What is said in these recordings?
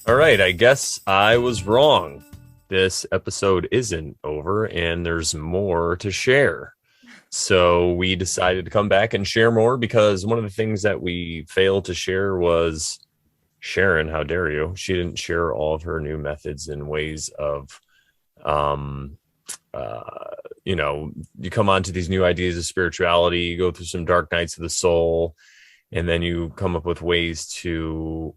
All right, I guess I was wrong. This episode isn't over and there's more to share. So we decided to come back and share more because one of the things that we failed to share was Sharon, how dare you? She didn't share all of her new methods and ways of um you come onto these new ideas of spirituality, you go through some dark nights of the soul, and then you come up with ways to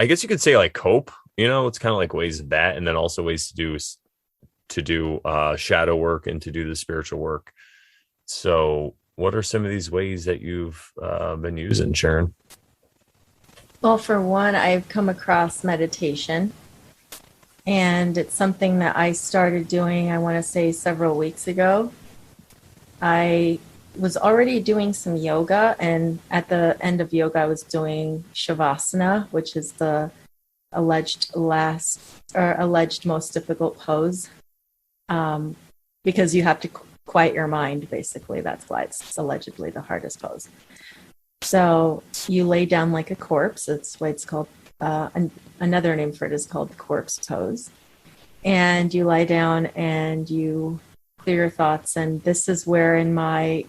I guess you could say like cope. It's kind of like ways of that, and then also ways to do shadow work and to do the spiritual work. So what are some of these ways that you've been using, Sharon? Well, for one, I've come across meditation, and it's something that I started doing, I want to say several weeks ago. I was already doing some yoga, and at the end of yoga, I was doing Shavasana, which is the alleged most difficult pose, because you have to quiet your mind, basically. That's why it's allegedly the hardest pose. So you lay down like a corpse. That's why it's called, another name for it is called the corpse pose. And you lie down and you clear your thoughts. And this is where in my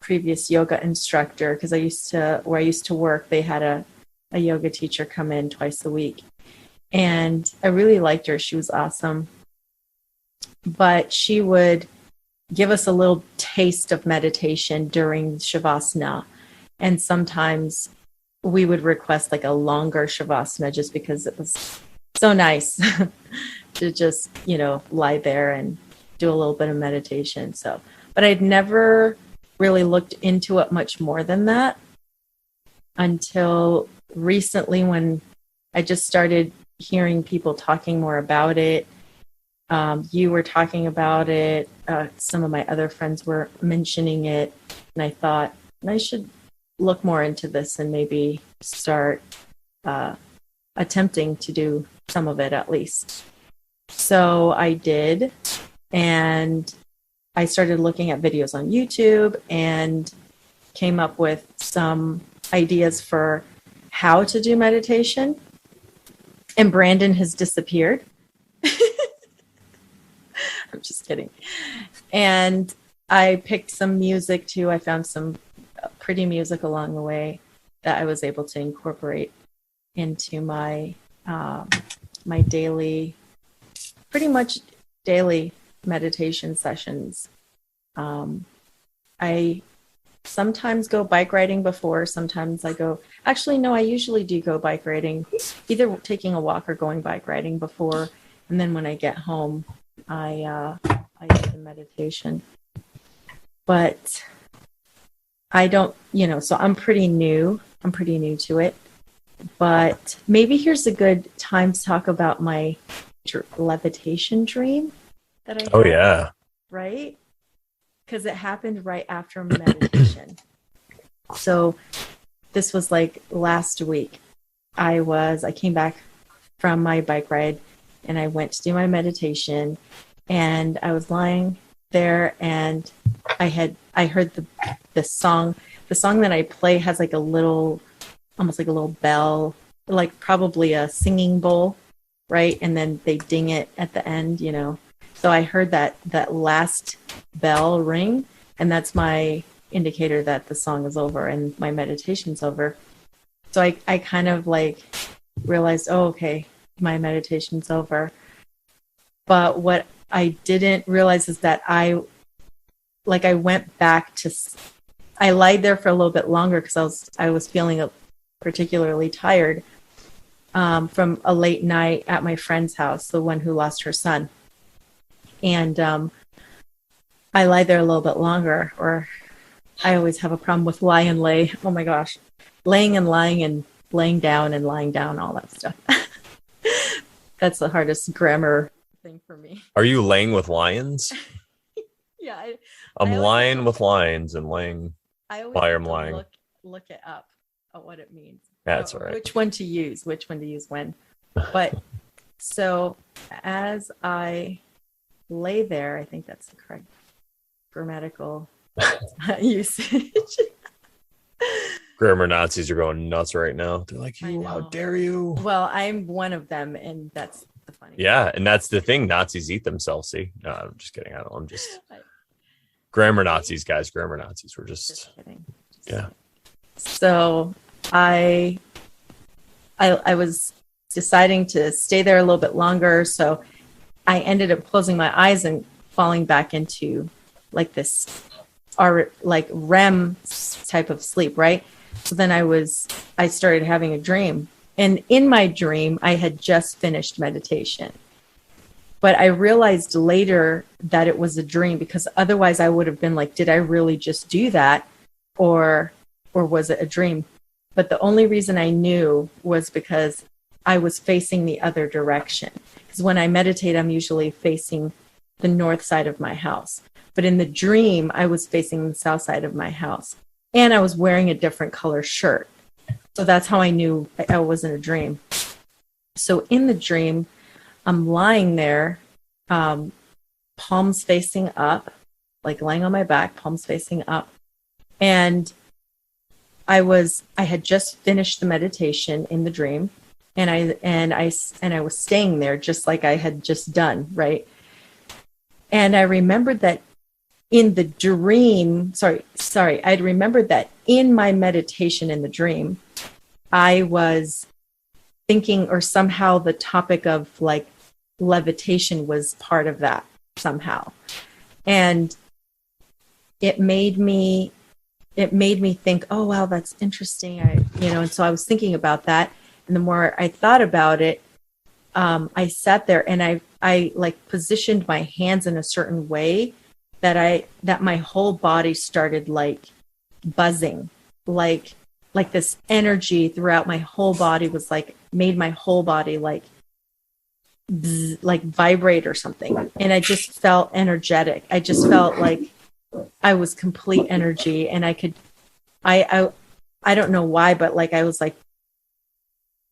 previous yoga instructor, because where I used to work, they had a yoga teacher come in twice a week. And I really liked her. She was awesome. But she would give us a little taste of meditation during Shavasana. And sometimes we would request like a longer Shavasana just because it was so nice to just, lie there and do a little bit of meditation. So, but I'd never really looked into it much more than that until recently when I just started hearing people talking more about it. You were talking about it. Some of my other friends were mentioning it. And I thought I should look more into this and maybe start attempting to do some of it at least. So I did. And I started looking at videos on YouTube and came up with some ideas for how to do meditation. And Brandon has disappeared. I'm just kidding. And I picked some music too. I found some pretty music along the way that I was able to incorporate into my my pretty much daily meditation sessions. I sometimes go bike riding before. Sometimes I usually do go bike riding, either taking a walk or going bike riding before. And then when I get home, I do the meditation. But I don't, so I'm pretty new. I'm pretty new to it. But maybe here's a good time to talk about my levitation dream that I had. Oh yeah. Right? Because it happened right after meditation. So this was like last week. I came back from my bike ride and I went to do my meditation, and I was lying there and I heard the song. The song that I play has like almost like a little bell, like probably a singing bowl, right? And then they ding it at the end, So I heard that last bell ring, and that's my indicator that the song is over and my meditation's over. So I kind of like realized, oh, okay, my meditation's over. But what I didn't realize is that I went back I lied there for a little bit longer because I was feeling particularly tired from a late night at my friend's house, the one who lost her son. And I lied there a little bit longer, or I always have a problem with lie and lay. Oh my gosh. Laying and lying and laying down and lying down, all that stuff. That's the hardest grammar thing for me. Are you laying with lions? Yeah. I'm I always lying with lions and laying I always while have I'm to lying. look it up at what it means. That's all right. Which one to use when. But so as I lay there, I think that's the correct grammatical usage. Grammar Nazis are going nuts right now. They're like, I you, how know. dare you? Well, I'm one of them, and that's the funny Yeah, and that's the thing. Nazis eat themselves. See, no, I'm just kidding. I don't. I'm just part. grammar Nazis, guys. Grammar Nazis. We're just Just kidding. Just yeah. kidding. So I, I was deciding to stay there a little bit longer. So I ended up closing my eyes and falling back into like this like REM type of sleep, right? So then I started having a dream. And in my dream, I had just finished meditation. But I realized later that it was a dream, because otherwise I would have been like, did I really just do that? Or was it a dream? But the only reason I knew was because I was facing the other direction. Because when I meditate, I'm usually facing the north side of my house. But in the dream, I was facing the south side of my house. And I was wearing a different color shirt. So that's how I knew I wasn't a dream. So in the dream, I'm lying there, palms facing up, like lying on my back, palms facing up. And I had just finished the meditation in the dream, and I was staying there just like I had just done, right? And I remembered that in the dream, I'd remembered that in my meditation in the dream, I was thinking, or somehow the topic of like levitation was part of that somehow. And it made me think, oh wow, that's interesting. And so I was thinking about that. And the more I thought about it, I sat there and I like positioned my hands in a certain way that my whole body started like buzzing, like this energy throughout my whole body was like, made my whole body like bzz, like vibrate or something. And I just felt energetic. I just felt like I was complete energy, and I don't know why, but like I was like,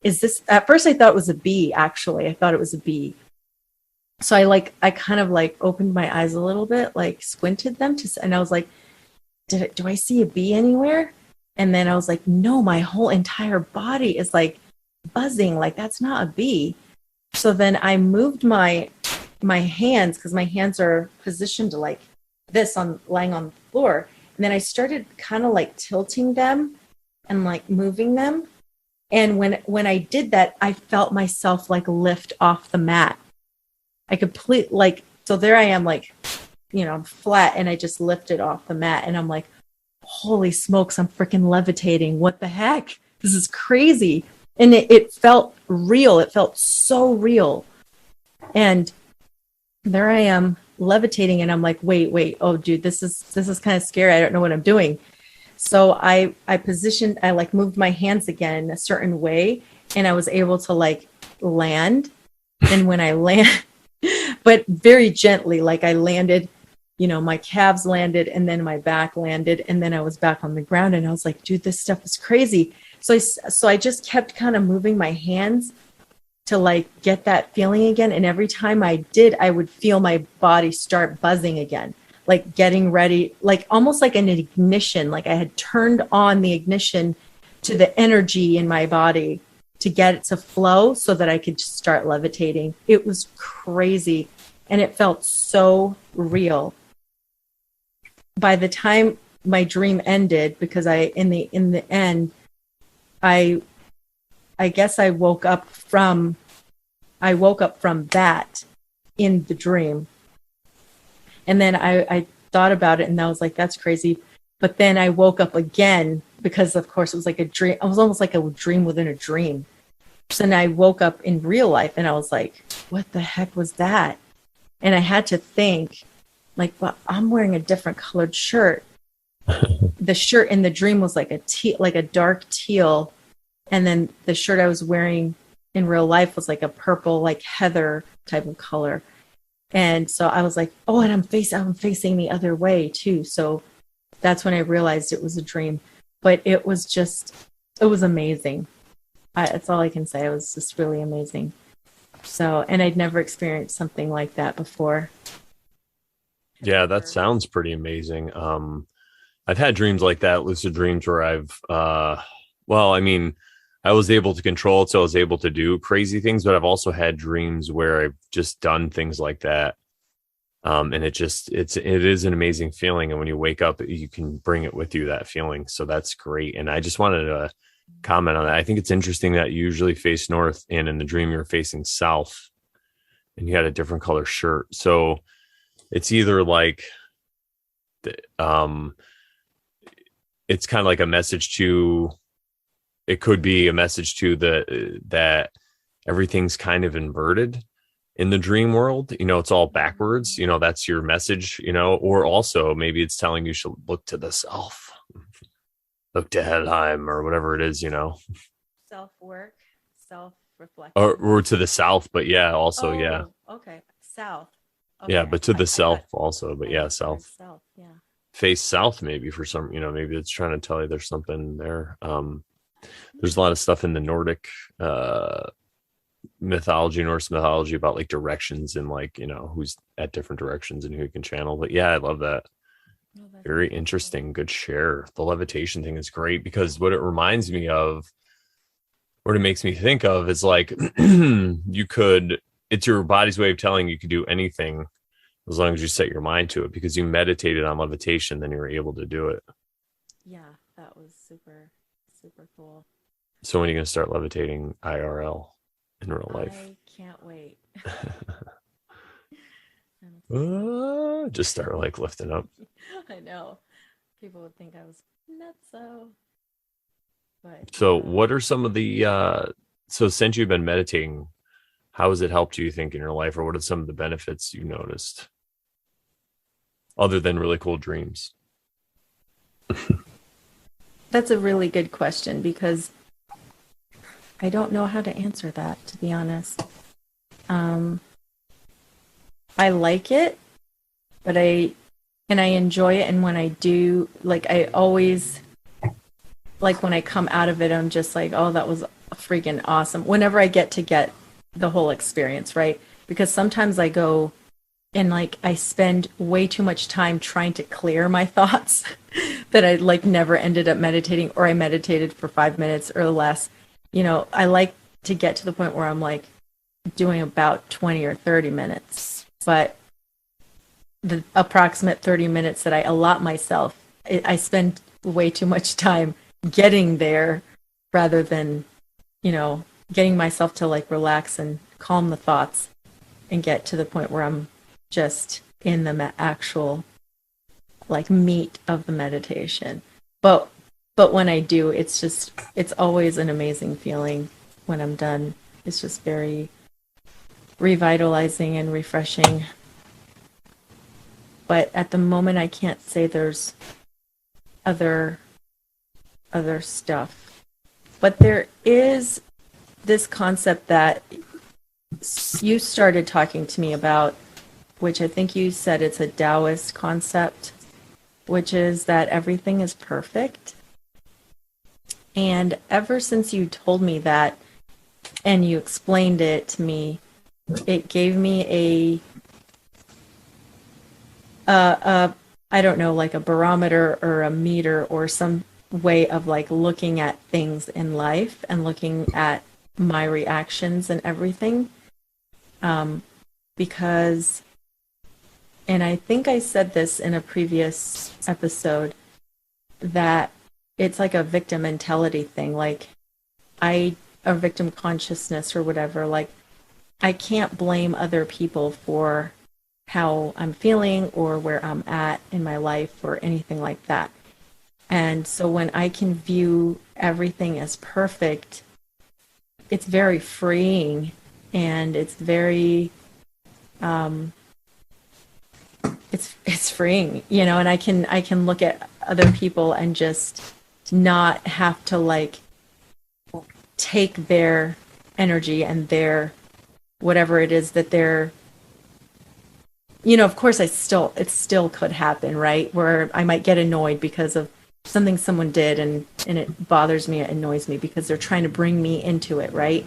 is this, at first I thought it was a bee, actually. I thought it was a bee. So I kind of like opened my eyes a little bit, like squinted them and I was like, do I see a bee anywhere? And then I was like, no, my whole entire body is like buzzing, like that's not a bee. So then I moved my hands, because my hands are positioned like this, on lying on the floor. And then I started kind of like tilting them and like moving them. And when I did that, I felt myself like lift off the mat. I completely like, so there I am, like, I'm flat, and I just lifted off the mat, and I'm like, holy smokes, I'm freaking levitating. What the heck? This is crazy. And it felt real. It felt so real. And there I am levitating, and I'm like, wait. Oh, dude, this is kind of scary. I don't know what I'm doing. So I like moved my hands again in a certain way, and I was able to like land. And when I land, but very gently, like I landed, my calves landed, and then my back landed, and then I was back on the ground, and I was like, dude, this stuff is crazy. So I just kept kind of moving my hands to like get that feeling again. And every time I did, I would feel my body start buzzing again, like getting ready, like almost like an ignition. Like I had turned on the ignition to the energy in my body to get it to flow so that I could just start levitating. It was crazy. And it felt so real. By the time my dream ended, because in the end, I guess I woke up from that in the dream. And then I thought about it, and I was like, that's crazy. But then I woke up again, because of course it was like a dream. It was almost like a dream within a dream. So then I woke up in real life, and I was like, what the heck was that? And I had to think, like, well, I'm wearing a different colored shirt. The shirt in the dream was like a dark teal. And then the shirt I was wearing in real life was like a purple, like heather type of color. And so I was like, oh, and I'm facing the other way too. So that's when I realized it was a dream. But it was amazing. That's all I can say. It was just really amazing. So, and I'd never experienced something like that before. Yeah, that sounds pretty amazing. I've had dreams like that, lucid dreams where well, I mean, I was able to control it, so I was able to do crazy things, but I've also had dreams where I've just done things like that. And it is an amazing feeling. And when you wake up, you can bring it with you, that feeling. So that's great. And I just wanted to comment on that. I think it's interesting that you usually face north, and in the dream you're facing south, and you had a different color shirt. So it's either like, um, it's kind of like a message to, it could be a message to that everything's kind of inverted in the dream world. It's all backwards. That's your message, or also maybe it's telling you should look to the self, look to Helheim or whatever it is, Self-work, self-reflection. or to the south. But yeah, also, yeah. Okay. South. Okay. Yeah, but to the self also, but yeah, south. South, yeah. Face south, maybe for some, maybe it's trying to tell you there's something there. There's a lot of stuff in the Nordic Norse mythology about like directions and like, who's at different directions and who can channel. But yeah, I love that. Very interesting. Good share. The levitation thing is great, because what it reminds me of, what it makes me think of is like, it's your body's way of telling you could do anything as long as you set your mind to it, because you meditated on levitation, then you were able to do it. Yeah, that was super, super cool. So when are you going to start levitating IRL in real life? I can't wait. Just start like lifting up. I know. People would think I was nutso. But so what are some of the so since you've been meditating, how has it helped you think in your life, or what are some of the benefits you noticed other than really cool dreams? That's a really good question, because I don't know how to answer that, to be honest. I like it, but I enjoy it. And when I do, like, I always, like, when I come out of it, I'm just like, oh, that was freaking awesome. Whenever I get the whole experience, right? Because sometimes I go and like I spend way too much time trying to clear my thoughts that I like never ended up meditating, or I meditated for 5 minutes or less. I like to get to the point where I'm like doing about 20 or 30 minutes, but the approximate 30 minutes that I allot myself, I spend way too much time getting there rather than, getting myself to like relax and calm the thoughts and get to the point where I'm just in the actual like meat of the meditation. But when I do, it's always an amazing feeling when I'm done. It's just very revitalizing and refreshing. But at the moment, I can't say there's other stuff. But there is this concept that you started talking to me about, which I think you said it's a Taoist concept, which is that everything is perfect. And ever since you told me that and you explained it to me, it gave me I don't know, like a barometer or a meter or some way of like looking at things in life and looking at my reactions and everything. Because, and I think I said this in a previous episode, that it's like a victim mentality thing. Like a victim consciousness or whatever, like I can't blame other people for how I'm feeling or where I'm at in my life or anything like that. And so when I can view everything as perfect, it's very freeing, and it's very it's freeing, and I can look at other people and just not have to like take their energy and their whatever it is that they're, of course it still could happen, right? Where I might get annoyed because of something someone did and it bothers me, it annoys me because they're trying to bring me into it, right?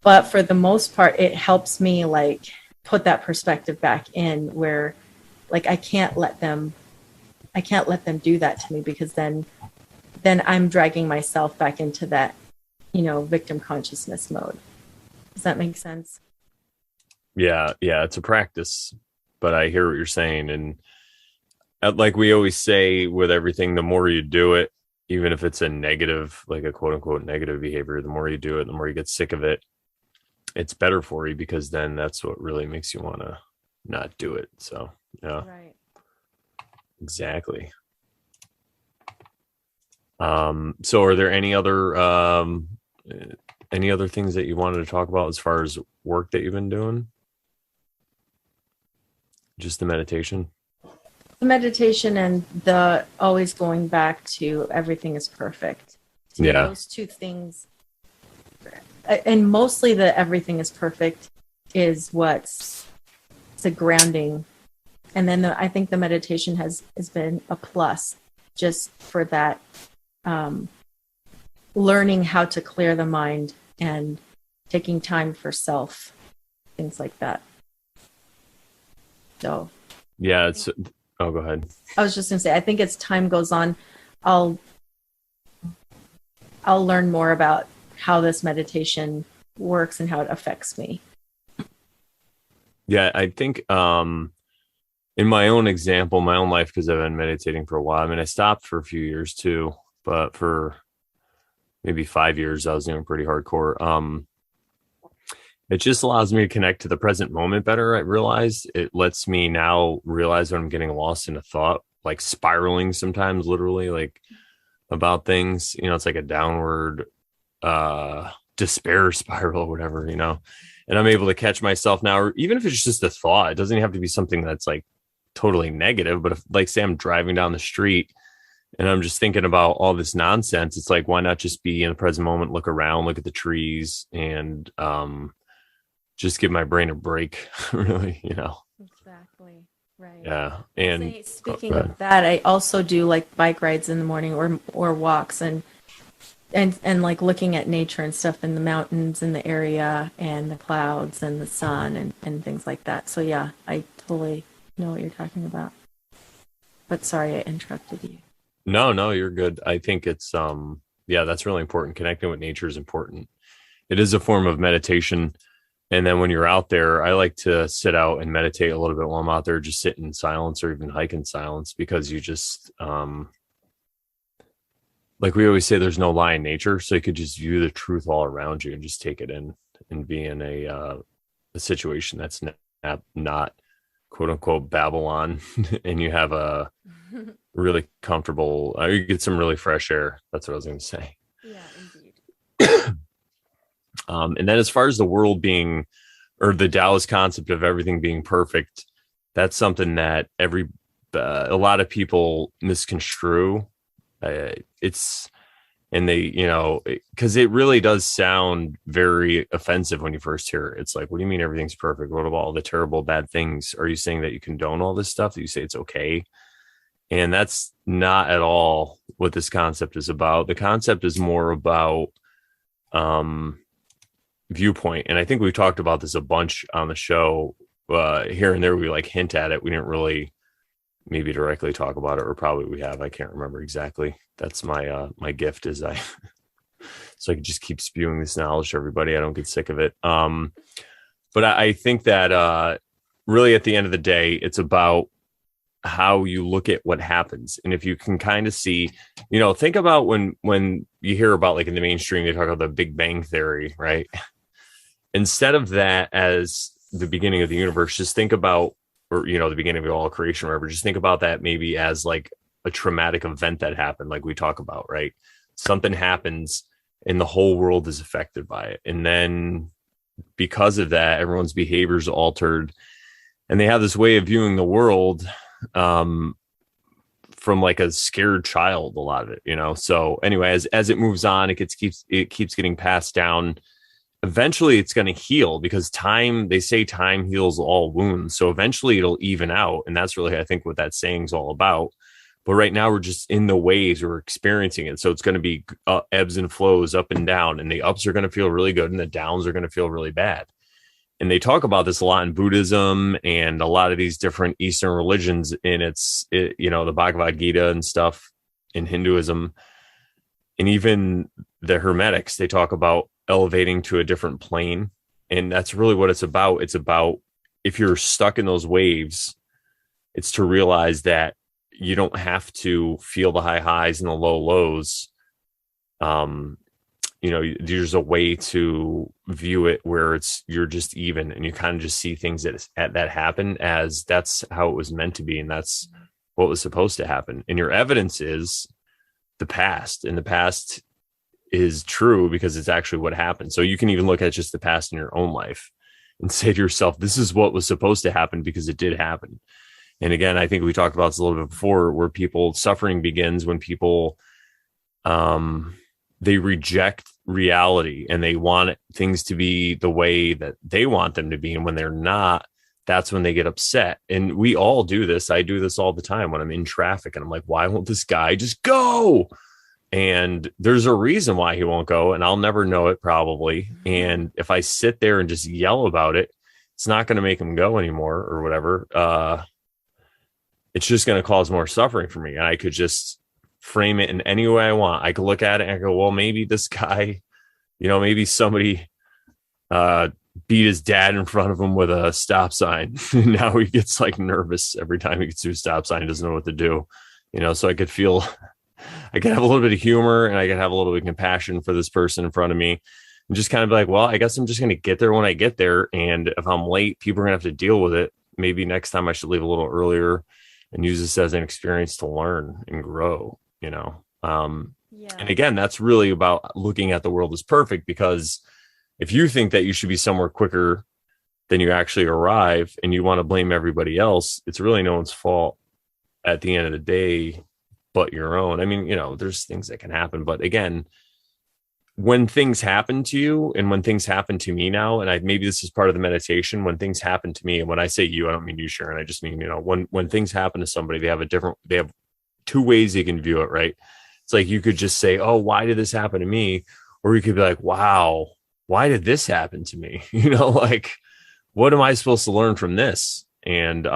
But for the most part, it helps me like put that perspective back in where like I can't let them I can't let them do that to me, because then I'm dragging myself back into that, victim consciousness mode. Does that make sense? Yeah, it's a practice, but I hear what you're saying. And like we always say with everything, the more you do it, even if it's a negative, like a quote unquote negative behavior, the more you do it, the more you get sick of it, it's better for you, because then that's what really makes you want to not do it. So, yeah. Right. Exactly. So are there any other things that you wanted to talk about as far as work that you've been doing? Just the meditation? The meditation and the always going back to everything is perfect. To me, Yeah. those two things, and mostly the everything is perfect is what's the grounding. And then I think the meditation has been a plus just for that, learning how to clear the mind and taking time for self, things like that. So Yeah, go ahead. I was just going to say, I think as time goes on, I'll learn more about how this meditation works and how it affects me. Yeah, I think in my own example, my own life, because I've been meditating for a while. I mean, I stopped for a few years too, but for maybe 5 years, I was doing pretty hardcore. It just allows me to connect to the present moment better. I realized it lets me now realize when I'm getting lost in a thought, like spiraling sometimes, literally, like about things. It's like a downward despair spiral or whatever, and I'm able to catch myself now, or even if it's just a thought. It doesn't have to be something that's like totally negative, but if, like, say I'm driving down the street and I'm just thinking about all this nonsense, it's like, why not just be in the present moment, look around, look at the trees, and just give my brain a break, really, Exactly. Right. Yeah. And speaking of that, I also do like bike rides in the morning or walks and like looking at nature and stuff in the mountains in the area and the clouds and the sun and things like that. So yeah, I totally know what you're talking about. But sorry, I interrupted you. No, you're good. I think it's that's really important. Connecting with nature is important. It is a form of meditation. And then when you're out there, I like to sit out and meditate a little bit while I'm out there, just sit in silence or even hike in silence, because you just like we always say, there's no lie in nature. So you could just view the truth all around you and just take it in and be in a situation that's not quote unquote Babylon. And you have a really comfortable, you get some really fresh air. That's what I was going to say. Yeah, indeed. And then as far as the world being, or the Taoist concept of everything being perfect, that's something that a lot of people misconstrue. And they, because it really does sound very offensive when you first hear it. It's like, what do you mean everything's perfect? What about all the terrible bad things? Are you saying that you condone all this stuff? That you say it's okay? And that's not at all what this concept is about. The concept is more about viewpoint. And I think we've talked about this a bunch on the show. Here and there, we like hint at it. We didn't really maybe directly talk about it, or probably we have. I can't remember exactly. That's my my gift, is so I can just keep spewing this knowledge to everybody. I don't get sick of it. But I think that really at the end of the day, it's about how you look at what happens. And if you can kind of see, think about when you hear about, like in the mainstream, they talk about the Big Bang Theory, right? Instead of that as the beginning of the universe, just think about, or, the beginning of all creation, or whatever, just think about that maybe as like a traumatic event that happened, like we talk about, right? Something happens and the whole world is affected by it. And then because of that, everyone's behavior is altered, and they have this way of viewing the world from like a scared child, a lot of it, So anyway, as it moves on, it keeps getting passed down. Eventually it's going to heal, because they say time heals all wounds. So eventually it'll even out. And that's really, I think, what that saying is all about. But right now we're just in the waves, we're experiencing it. So it's going to be ebbs and flows, up and down, and the ups are going to feel really good and the downs are going to feel really bad. And they talk about this a lot in Buddhism and a lot of these different Eastern religions the Bhagavad Gita and stuff in Hinduism. And even the Hermetics, they talk about elevating to a different plane. And that's really what it's about. It's about, if you're stuck in those waves, it's to realize that you don't have to feel the high highs and the low lows. There's a way to view it where you're just even, and you kind of just see things that happen as that's how it was meant to be. And that's what was supposed to happen. And your evidence is the past, and the past is true because it's actually what happened. So you can even look at just the past in your own life and say to yourself, this is what was supposed to happen because it did happen. And again, I think we talked about this a little bit before, where suffering begins when people, they reject reality and they want things to be the way that they want them to be. And when they're not, that's when they get upset. And we all do this. I do this all the time when I'm in traffic and I'm like, why won't this guy just go? And there's a reason why he won't go, and I'll never know it probably. And if I sit there and just yell about it, it's not going to make him go anymore or whatever. It's just going to cause more suffering for me. And I could just frame it in any way I want. I could look at it and I go, well, maybe this guy, maybe somebody beat his dad in front of him with a stop sign. Now he gets like nervous every time he gets to a stop sign, doesn't know what to do. So I could have a little bit of humor, and I could have a little bit of compassion for this person in front of me, and just kind of be like, well, I guess I'm just going to get there when I get there. And if I'm late, people are going to have to deal with it. Maybe next time I should leave a little earlier and use this as an experience to learn and grow, And again, that's really about looking at the world as perfect, because if you think that you should be somewhere quicker than you actually arrive and you want to blame everybody else, it's really no one's fault at the end of the day but your own. I mean, there's things that can happen, but again, when things happen to you, and when things happen to me now, and maybe this is part of the meditation, when things happen to me, and when I say you, I don't mean you, Sharon, I just mean, when things happen to somebody, they have two ways they can view it, right? It's like, you could just say, oh, why did this happen to me? Or you could be like, wow, why did this happen to me? Like, what am I supposed to learn from this? And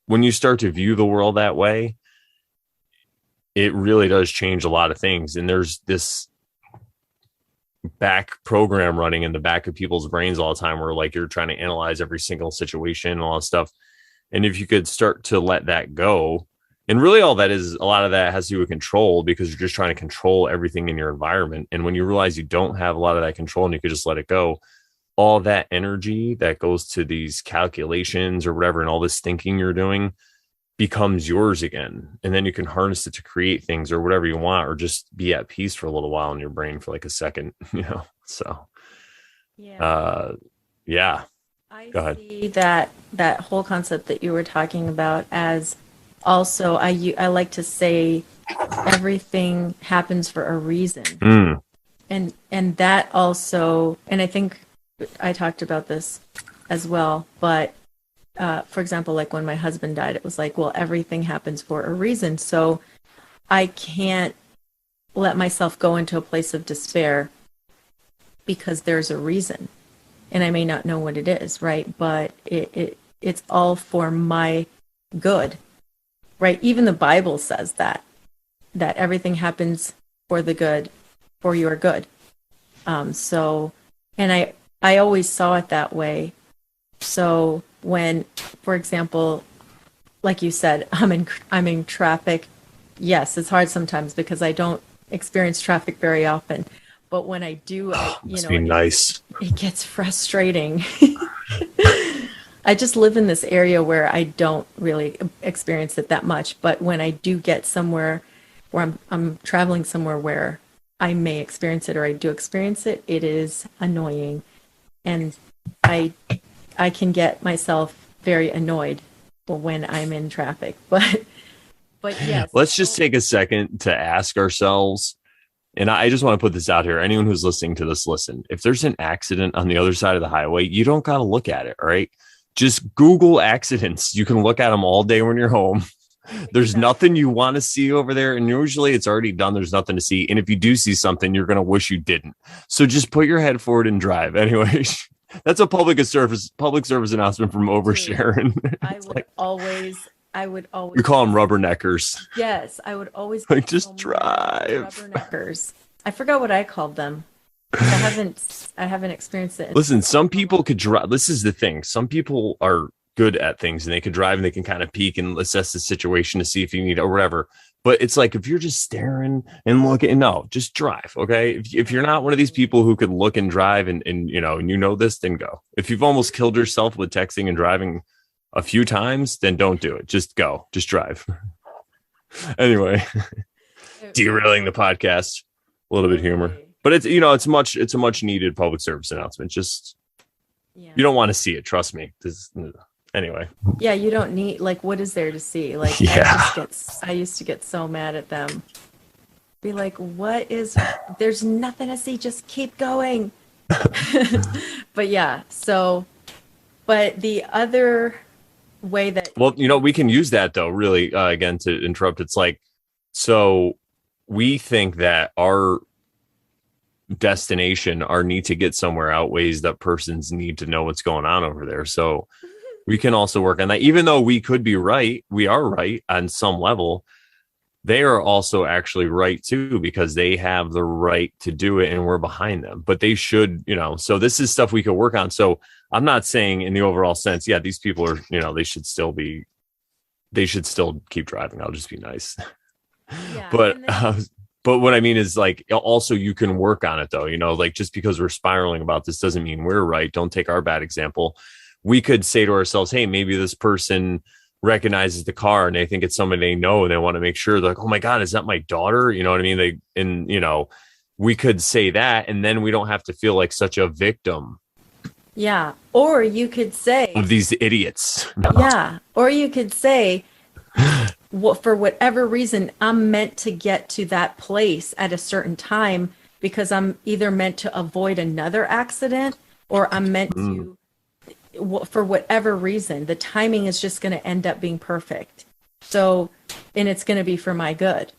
when you start to view the world that way, it really does change a lot of things. And there's this back program running in the back of people's brains all the time, where like you're trying to analyze every single situation and all that stuff. And if you could start to let that go, and really all that is, a lot of that has to do with control, because you're just trying to control everything in your environment. And when you realize you don't have a lot of that control and you could just let it go, all that energy that goes to these calculations or whatever, and all this thinking you're doing becomes yours again. And then you can harness it to create things or whatever you want, or just be at peace for a little while in your brain for like a second, so yeah. I Go ahead. see that whole concept that you were talking about as also, I like to say everything happens for a reason. And that also, and I think I talked about this as well, but for example, like when my husband died, it was like, well, everything happens for a reason. So I can't let myself go into a place of despair because there's a reason. And I may not know what it is, right? But it's all for my good, right? Even the Bible says that everything happens for the good, for your good. And I always saw it that way. So when, for example, like you said, I'm in traffic. Yes, it's hard sometimes because I don't experience traffic very often. But when I do, Nice. It gets frustrating. I just live in this area where I don't really experience it that much. But when I do get somewhere where I'm traveling somewhere where I may experience it, or I do experience it, it is annoying. And I can get myself very annoyed when I'm in traffic. But yes. Let's just take a second to ask ourselves, and I just want to put this out here. Anyone who's listening to this, listen. If there's an accident on the other side of the highway, you don't got to look at it, all right? Just Google accidents. You can look at them all day when you're home. There's nothing you want to see over there, and usually it's already done. There's nothing to see. And if you do see something, you're going to wish you didn't. So just put your head forward and drive. Anyway, That's a public service announcement from Sharon. I would always We call them rubberneckers. Yes, I would always like just drive. Rubberneckers. I forgot what I called them. I haven't experienced it. Listen, some people could drive. This is the thing. Some people are good at things and they could drive and they can kind of peek and assess the situation to see if you need it or whatever. But it's like, if you're just staring and looking, no, just drive. Okay. If you're not one of these people who could look and drive and this, then go. If you've almost killed yourself with texting and driving a few times, then don't do it. Just go, just drive. Anyway, derailing the podcast, a little bit of humor, but it's a much needed public service announcement. Just, you don't want to see it. Trust me. Anyway. Yeah. You don't need, like, what is there to see? Like, yeah. I used to get so mad at them. Be like, there's nothing to see. Just keep going. But yeah. But the other way that, we can use that though, really, again, to interrupt. It's like, so we think that our destination, our need to get somewhere outweighs that person's need to know what's going on over there. So we can also work on that. Even though we could be right, we are right on some level. They are also actually right too, because they have the right to do it and we're behind them, but they should, so this is stuff we could work on. So I'm not saying in the overall sense, yeah, these people are, they should still keep driving. I'll just be nice. Yeah, but what I mean is, like, also you can work on it though, like, just because we're spiraling about this doesn't mean we're right. Don't take our bad example. We could say to ourselves, hey, maybe this person recognizes the car and they think it's somebody they know and they want to make sure. They're like, oh my God, is that my daughter? You know what I mean? We could say that, and then we don't have to feel like such a victim. Yeah. Or you could say of these idiots. Yeah. Or you could say, for whatever reason, I'm meant to get to that place at a certain time because I'm either meant to avoid another accident or I'm meant to, for whatever reason, the timing is just going to end up being perfect. So, and it's going to be for my good.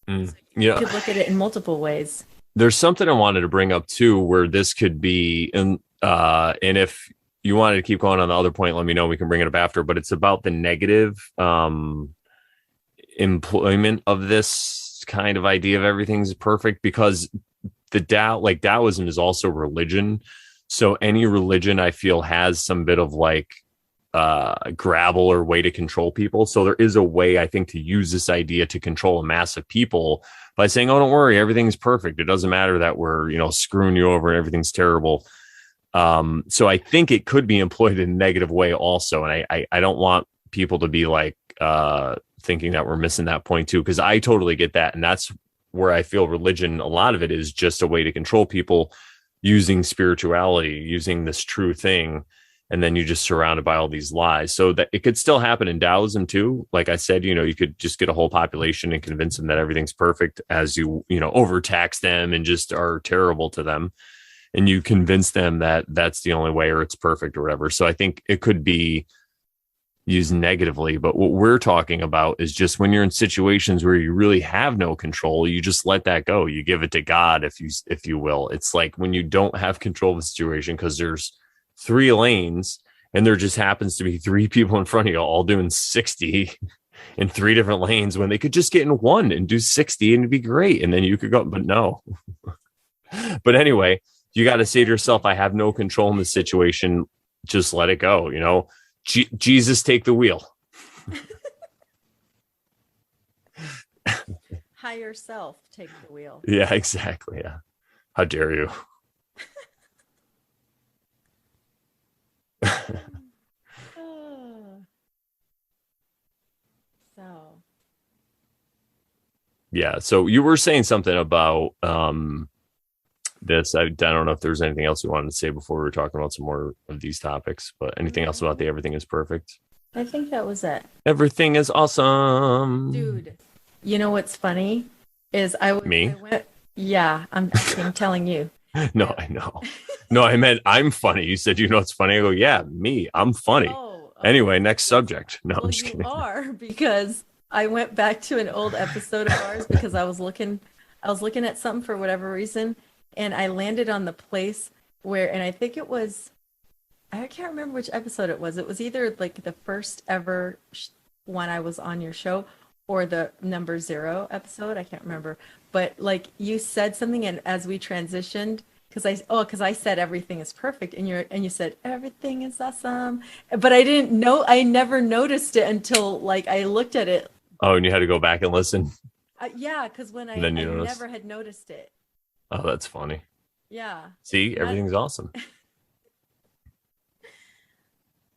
So you could look at it in multiple ways. There's something I wanted to bring up too, where this could be, and if you wanted to keep going on the other point, let me know. We can bring it up after, but it's about the negative employment of this kind of idea of everything's perfect, because Taoism is also religion. So any religion, I feel, has some bit of like grabble or way to control people. So there is a way, I think, to use this idea to control a mass of people by saying, oh, don't worry, everything's perfect. It doesn't matter that we're, screwing you over and everything's terrible. So I think it could be employed in a negative way also. And I don't want people to be like thinking that we're missing that point too, because I totally get that. And that's where I feel religion, a lot of it is just a way to control people using spirituality, using this true thing. And then you're just surrounded by all these lies. So that it could still happen in Taoism too. Like I said, you could just get a whole population and convince them that everything's perfect as you overtax them and just are terrible to them. And you convince them that that's the only way or it's perfect or whatever. So I think it could be used negatively. But what we're talking about is just when you're in situations where you really have no control, you just let that go. You give it to God, if you will. It's like when you don't have control of the situation because there's 3 lanes and there just happens to be 3 people in front of you all doing 60 in 3 different lanes, when they could just get in one and do 60 and it'd be great. And then you could go, but no. But anyway, you got to say to yourself, I have no control in the situation. Just let it go. Jesus, take the wheel. Higher self, take the wheel. Yeah, exactly. Yeah. How dare you? Yeah. So you were saying something about this. I don't know if there's anything else you wanted to say before we were talking about some more of these topics, but anything else about the everything is perfect? I think that was it. Everything is awesome. Dude, you know what's funny is I'm telling you. No, I know. No, I meant I'm funny. You said, it's funny. I go, yeah, me. I'm funny. Oh, okay. Anyway, next subject. No, I'm just kidding. You are, because I went back to an old episode of ours because I was looking at something for whatever reason, and I landed on the place where, and I think it was I can't remember which episode it was. It was either like the first ever one I was on your show or the number 0 episode. I can't remember. But like you said something, and as we transitioned, because I said everything is perfect, and you said everything is awesome, but I didn't know. I never noticed it until like I looked at it. Oh, and you had to go back and listen. Yeah, because when And then I you noticed. never had noticed it. Oh, that's funny. Yeah, See, that everything's awesome.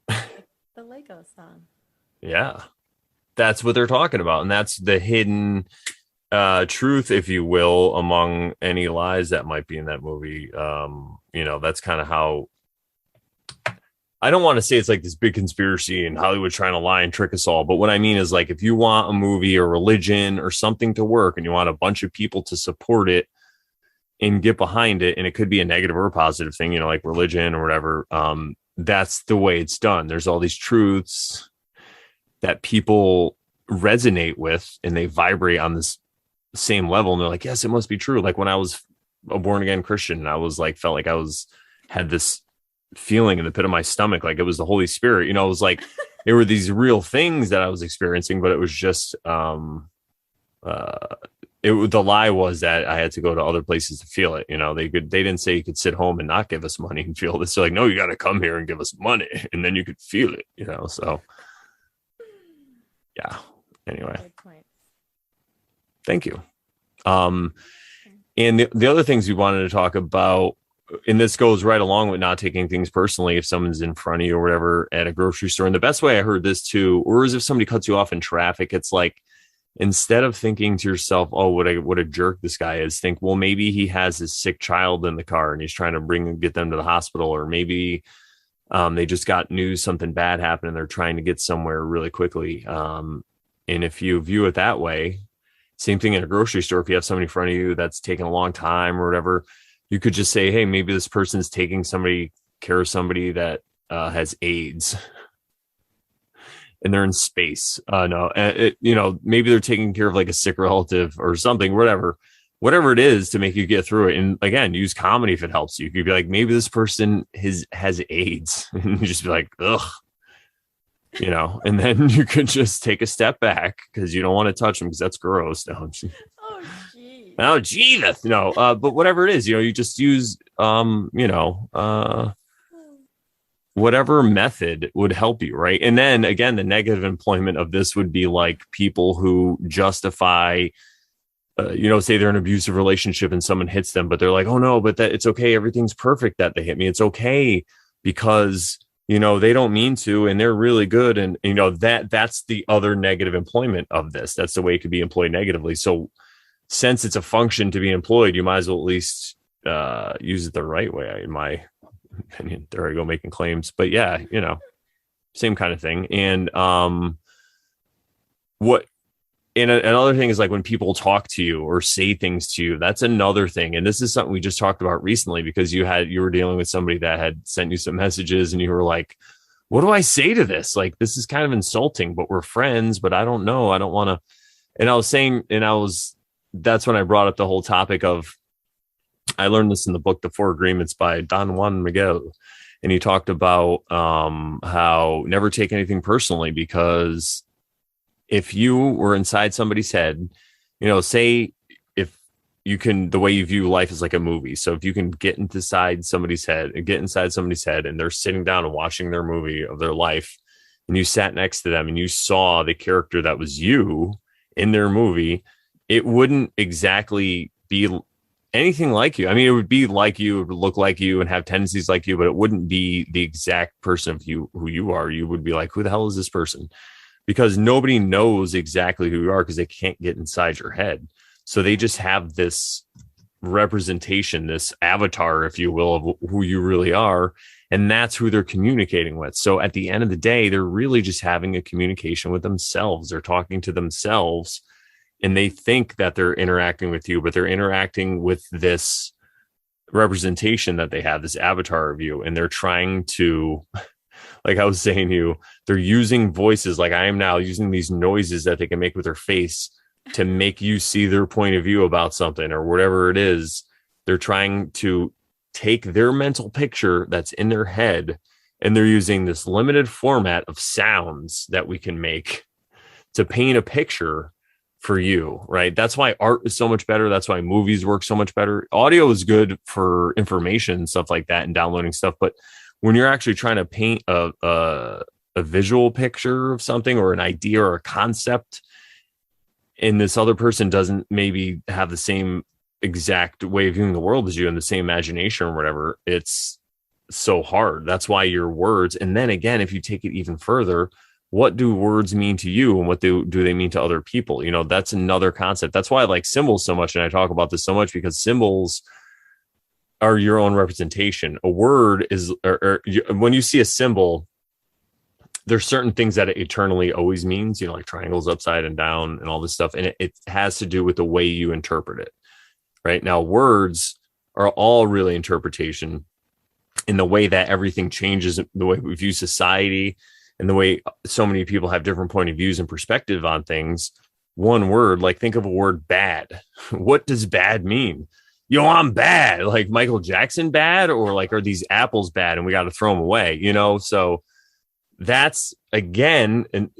the Lego song. Yeah. That's what they're talking about. And that's the hidden truth, if you will, among any lies that might be in that movie. That's kind of how, I don't want to say it's like this big conspiracy and Hollywood trying to lie and trick us all. But what I mean is, like, if you want a movie or religion or something to work and you want a bunch of people to support it and get behind it, and it could be a negative or a positive thing, like religion or whatever, that's the way it's done. There's all these truths that people resonate with and they vibrate on this same level. And they're like, yes, it must be true. Like when I was a born again Christian, I was like, felt like had this feeling in the pit of my stomach. Like it was the Holy Spirit, it was like, there were these real things that I was experiencing, but it was just, the lie was that I had to go to other places to feel it. They didn't say you could sit home and not give us money and feel this. They're like, no, you got to come here and give us money and then you could feel it, so yeah. Anyway, Good point. thank you. And the other things we wanted to talk about, and this goes right along with not taking things personally if someone's in front of you or whatever at a grocery store. And the best way I heard this too, or is if somebody cuts you off in traffic, it's like, instead of thinking to yourself, oh, what a jerk this guy is, think, well, maybe he has his sick child in the car and he's trying to get them to the hospital, or maybe they just got news something bad happened and they're trying to get somewhere really quickly. And if you view it that way, same thing in a grocery store. If you have somebody in front of you that's taking a long time or whatever, you could just say, hey, maybe this person's taking care of somebody that has AIDS and they're in space. Maybe they're taking care of like a sick relative or something, whatever it is to make you get through it. And again, use comedy if it helps you. You could be like, maybe this person has AIDS, and you just be like, ugh, and then you could just take a step back because you don't want to touch them because that's gross. No, Oh, geez. oh, Jesus, no. But whatever it is, you just use, whatever method would help you, right? And then again, the negative employment of this would be like people who justify, say they're in an abusive relationship and someone hits them, but they're like, oh no, but that it's okay. Everything's perfect that they hit me. It's okay because, they don't mean to, and they're really good. And, that's the other negative employment of this. That's the way it could be employed negatively. So since it's a function to be employed, you might as well at least use it the right way, in my opinion. There I go making claims, but yeah, same kind of thing. And another thing is like when people talk to you or say things to you, that's another thing. And this is something we just talked about recently because you were dealing with somebody that had sent you some messages and you were like, what do I say to this? Like, this is kind of insulting, but we're friends, but I don't know. I don't want to. And I was saying, that's when I brought up the whole topic of, I learned this in the book, The Four Agreements by Don Juan Miguel. And he talked about how never take anything personally, because if you were inside somebody's head, say if you can, the way you view life is like a movie. So if you can get inside somebody's head and they're sitting down and watching their movie of their life, and you sat next to them and you saw the character that was you in their movie, it wouldn't exactly be anything like you. I mean, it would be like you, it would look like you and have tendencies like you, but it wouldn't be the exact person of you, who you are. You would be like, who the hell is this person? Because nobody knows exactly who you are because they can't get inside your head. So they just have this representation, this avatar, if you will, of who you really are. And that's who they're communicating with. So at the end of the day, they're really just having a communication with themselves. They're talking to themselves. And they think that they're interacting with you, but they're interacting with this representation that they have, this avatar of you. And they're trying to, like I was saying to you, they're using voices like I am now, using these noises that they can make with their face to make you see their point of view about something or whatever it is. They're trying to take their mental picture that's in their head And they're using this limited format of sounds that we can make to paint a picture for you, right? That's why art is so much better. That's why movies work so much better. Audio is good for information and stuff like that and downloading stuff. But when you're actually trying to paint a visual picture of something or an idea or a concept, and this other person doesn't maybe have the same exact way of viewing the world as you and the same imagination or whatever, it's so hard. That's why your words, and then again, if you take it even further, what do words mean to you and what do they mean to other people? You know, that's another concept. That's why I like symbols so much, and I talk about this so much, because symbols are your own representation. A word is, when you see a symbol, there's certain things that it eternally always means, you know, like triangles upside and down and all this stuff, and it has to do with the way you interpret it. Right now, words are all really interpretation in the way that everything changes, the way we view society and the way so many people have different point of views and perspective on things. One word, like think of a word bad. What does bad mean? Yo, I'm bad. Like Michael Jackson bad, or like, are these apples bad and we got to throw them away? You know, so that's again, and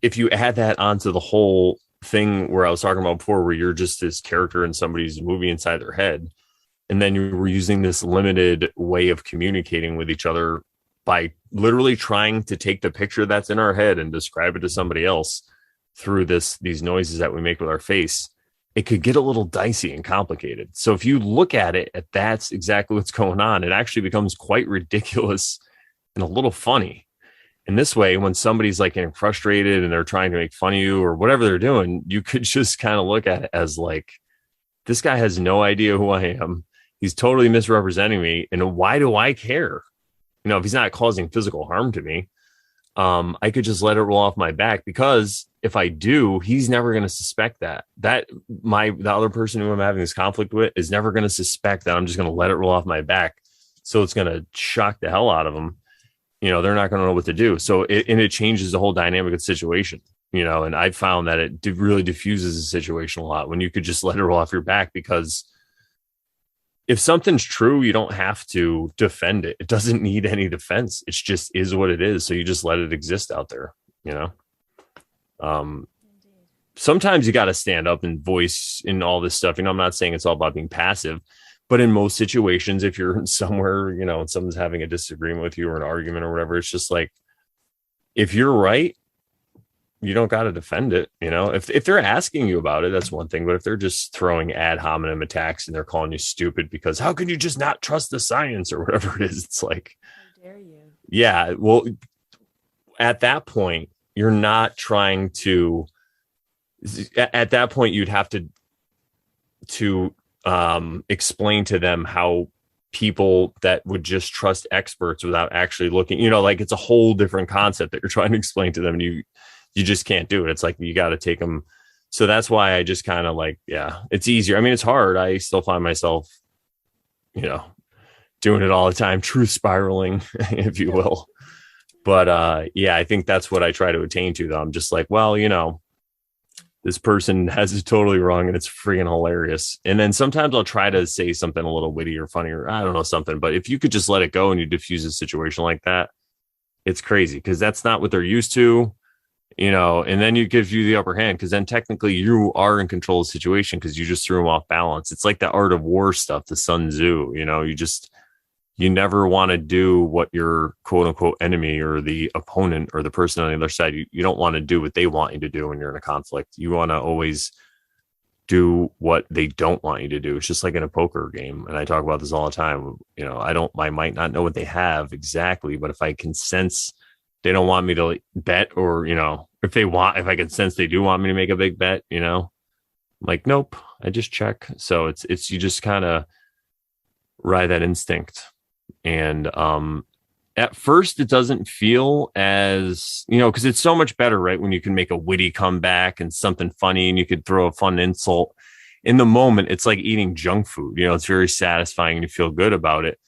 if you add that onto the whole thing where I was talking about before, where you're just this character in somebody's movie inside their head, and then you were using this limited way of communicating with each other by literally trying to take the picture that's in our head and describe it to somebody else through these noises that we make with our face, it could get a little dicey and complicated. So if you look at it, that's exactly what's going on. It actually becomes quite ridiculous and a little funny. And this way, when somebody's like getting frustrated and they're trying to make fun of you or whatever they're doing, you could just kind of look at it as like, this guy has no idea who I am. He's totally misrepresenting me. And why do I care? You know, if he's not causing physical harm to me, I could just let it roll off my back, because if I do, he's never going to suspect that the other person who I'm having this conflict with is never going to suspect that I'm just going to let it roll off my back. So it's going to shock the hell out of them. You know, they're not going to know what to do. So it changes the whole dynamic of the situation, you know, and I found that it really diffuses the situation a lot when you could just let it roll off your back, because if something's true, you don't have to defend it. It doesn't need any defense. It just is what it is. So you just let it exist out there, you know? Sometimes you got to stand up and voice in all this stuff. You know, I'm not saying it's all about being passive, but in most situations, if you're somewhere, you know, and someone's having a disagreement with you or an argument or whatever, it's just like, if you're right, you don't got to defend it. You know, if they're asking you about it, that's one thing. But if they're just throwing ad hominem attacks and they're calling you stupid because how can you just not trust the science or whatever it is, it's like, how dare you? Yeah. Well, at that point, you're not trying to, at that point, you'd have to explain to them how people that would just trust experts without actually looking, you know, like it's a whole different concept that you're trying to explain to them, and you just can't do it. It's like, you got to take them. So that's why I just kind of like, yeah, it's easier. I mean, it's hard. I still find myself, you know, doing it all the time, truth spiraling, if you will. But yeah, I think that's what I try to attain to, though. I'm just like, well, you know, this person has it totally wrong and it's freaking hilarious. And then sometimes I'll try to say something a little witty or funny, or I don't know, something. But if you could just let it go and you diffuse a situation like that, it's crazy, because that's not what they're used to, you know, and then it gives you the upper hand, because then technically you are in control of the situation because you just threw them off balance. It's like the art of war stuff, the Sun Tzu, you know, you never want to do what your quote unquote enemy or the opponent or the person on the other side, you don't want to do what they want you to do when you're in a conflict. You want to always do what they don't want you to do. It's just like in a poker game. And I talk about this all the time. You know, I might not know what they have exactly, but if I can sense they don't want me to bet, or, you know, if I can sense they do want me to make a big bet, you know, I'm like, nope, I just check. So it's, you just kind of ride that instinct. And at first it doesn't feel as, you know, because it's so much better, right, when you can make a witty comeback and something funny and you could throw a fun insult. In the moment, it's like eating junk food. You know, it's very satisfying and you feel good about it.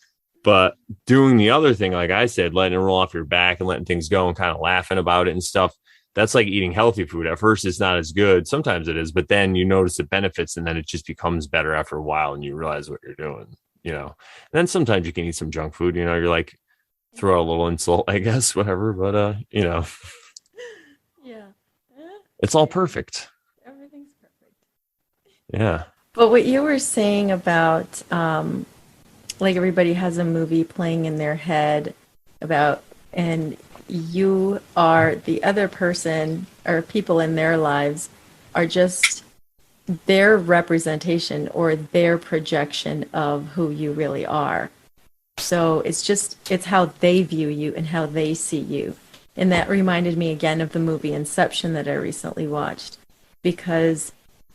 But doing the other thing, like I said, letting it roll off your back and letting things go and kind of laughing about it and stuff, that's like eating healthy food. At first, it's not as good. Sometimes it is, but then you notice the benefits, and then it just becomes better after a while and you realize what you're doing, you know. And then sometimes you can eat some junk food, you know, you're like, throw out a little insult, I guess, whatever. But Yeah. it's all perfect. Everything's perfect. Yeah. But what you were saying about like everybody has a movie playing in their head about, and you are the other person or people in their lives are just their representation or their projection of who you really are. So it's how they view you and how they see you. And that reminded me again of the movie Inception that I recently watched, because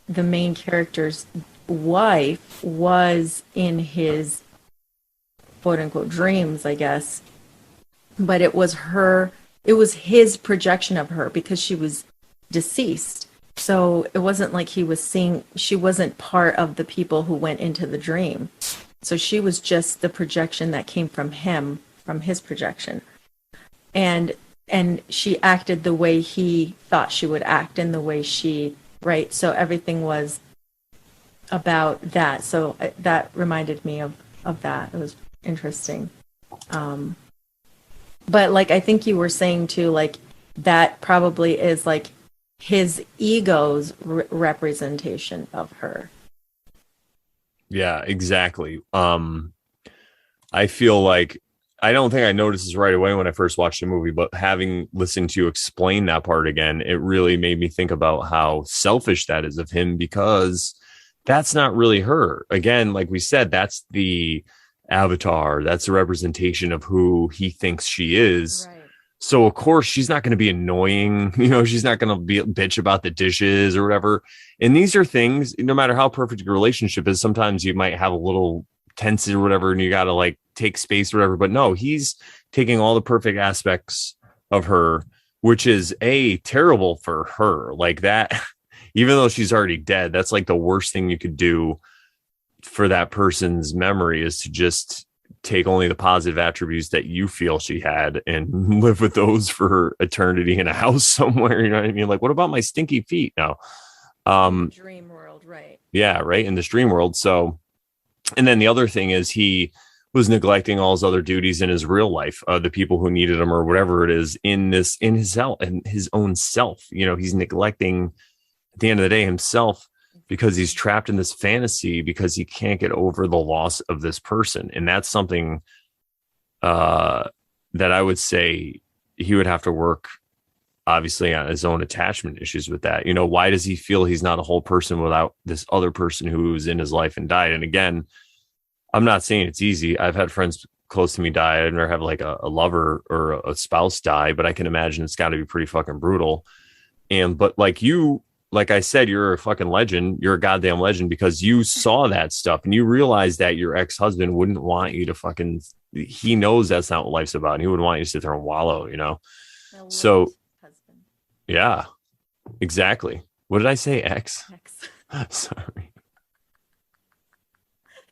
the main character's wife was in his quote unquote dreams, I guess, but it was his projection of her because she was deceased. So it wasn't like she wasn't part of the people who went into the dream. So she was just the projection that came from him, from his projection. And she acted the way he thought she would act and the way right? So everything was about that. So that reminded me of that. It was interesting. But like I think you were saying too, like that probably is like his ego's representation of her. Yeah, exactly. I feel like I don't think I noticed this right away when I first watched the movie, but having listened to you explain that part again, it really made me think about how selfish that is of him, because that's not really her. Again, like we said, that's the avatar, that's a representation of who he thinks she is. Right. So of course she's not going to be annoying, she's not going to be a bitch about the dishes or whatever. And these are things, no matter how perfect your relationship is, sometimes you might have a little tense or whatever, and you got to like take space or whatever. But no, he's taking all the perfect aspects of her, which is terrible for her. Like that, even though she's already dead, that's like the worst thing you could do for that person's memory, is to just take only the positive attributes that you feel she had and live with those for eternity in a house somewhere. You know what I mean? Like, what about my stinky feet? No. Dream world, right? Yeah, right. In this dream world. So, and then the other thing is he was neglecting all his other duties in his real life, the people who needed him or whatever it is in his own self. He's neglecting at the end of the day himself, because he's trapped in this fantasy because he can't get over the loss of this person. And that's something that I would say he would have to work, obviously, on his own attachment issues with that. Why does he feel he's not a whole person without this other person who was in his life and died? And again, I'm not saying it's easy. I've had friends close to me die. I've never had like a lover or a spouse die, but I can imagine it's got to be pretty fucking brutal. But like I said, you're a fucking legend. You're a goddamn legend, because you saw that stuff and you realized that your ex-husband wouldn't want you to he knows that's not what life's about. And he wouldn't want you to sit there and wallow, So, husband. Yeah, exactly. What did I say? Ex? Sorry.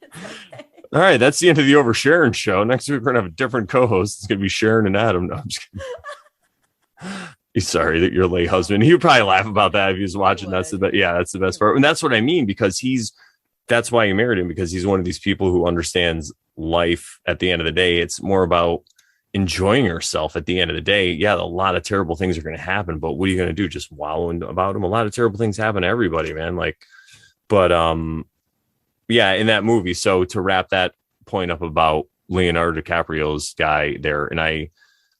Okay. All right. That's the end of the Oversharing show. Next week, we're going to have a different co-host. It's going to be Sharon and Adam. No, I'm just kidding. Sorry that your late husband. He would probably laugh about that if he was watching. That's the best part. And that's what I mean, because that's why you married him, because he's one of these people who understands life at the end of the day. It's more about enjoying yourself at the end of the day. Yeah, a lot of terrible things are going to happen, but what are you going to do? Just wallow about them? A lot of terrible things happen to everybody, man. Yeah, in that movie. So to wrap that point up about Leonardo DiCaprio's guy there, and I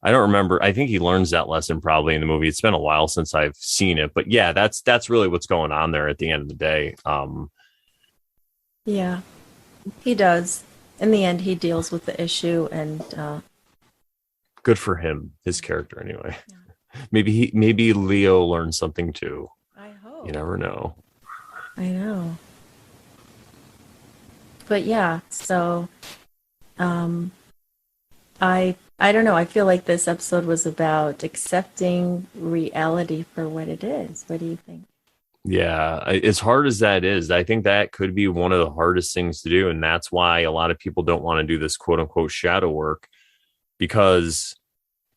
don't remember. I think he learns that lesson probably in the movie. It's been a while since I've seen it, but yeah, that's really what's going on there at the end of the day. Yeah, he does. In the end, he deals with the issue, and good for him, his character anyway. Yeah. Maybe Leo learned something too. I hope. You never know. I know. But yeah, so I don't know. I feel like this episode was about accepting reality for what it is. What do you think? Yeah, as hard as that is, I think that could be one of the hardest things to do. And that's why a lot of people don't want to do this quote unquote shadow work, because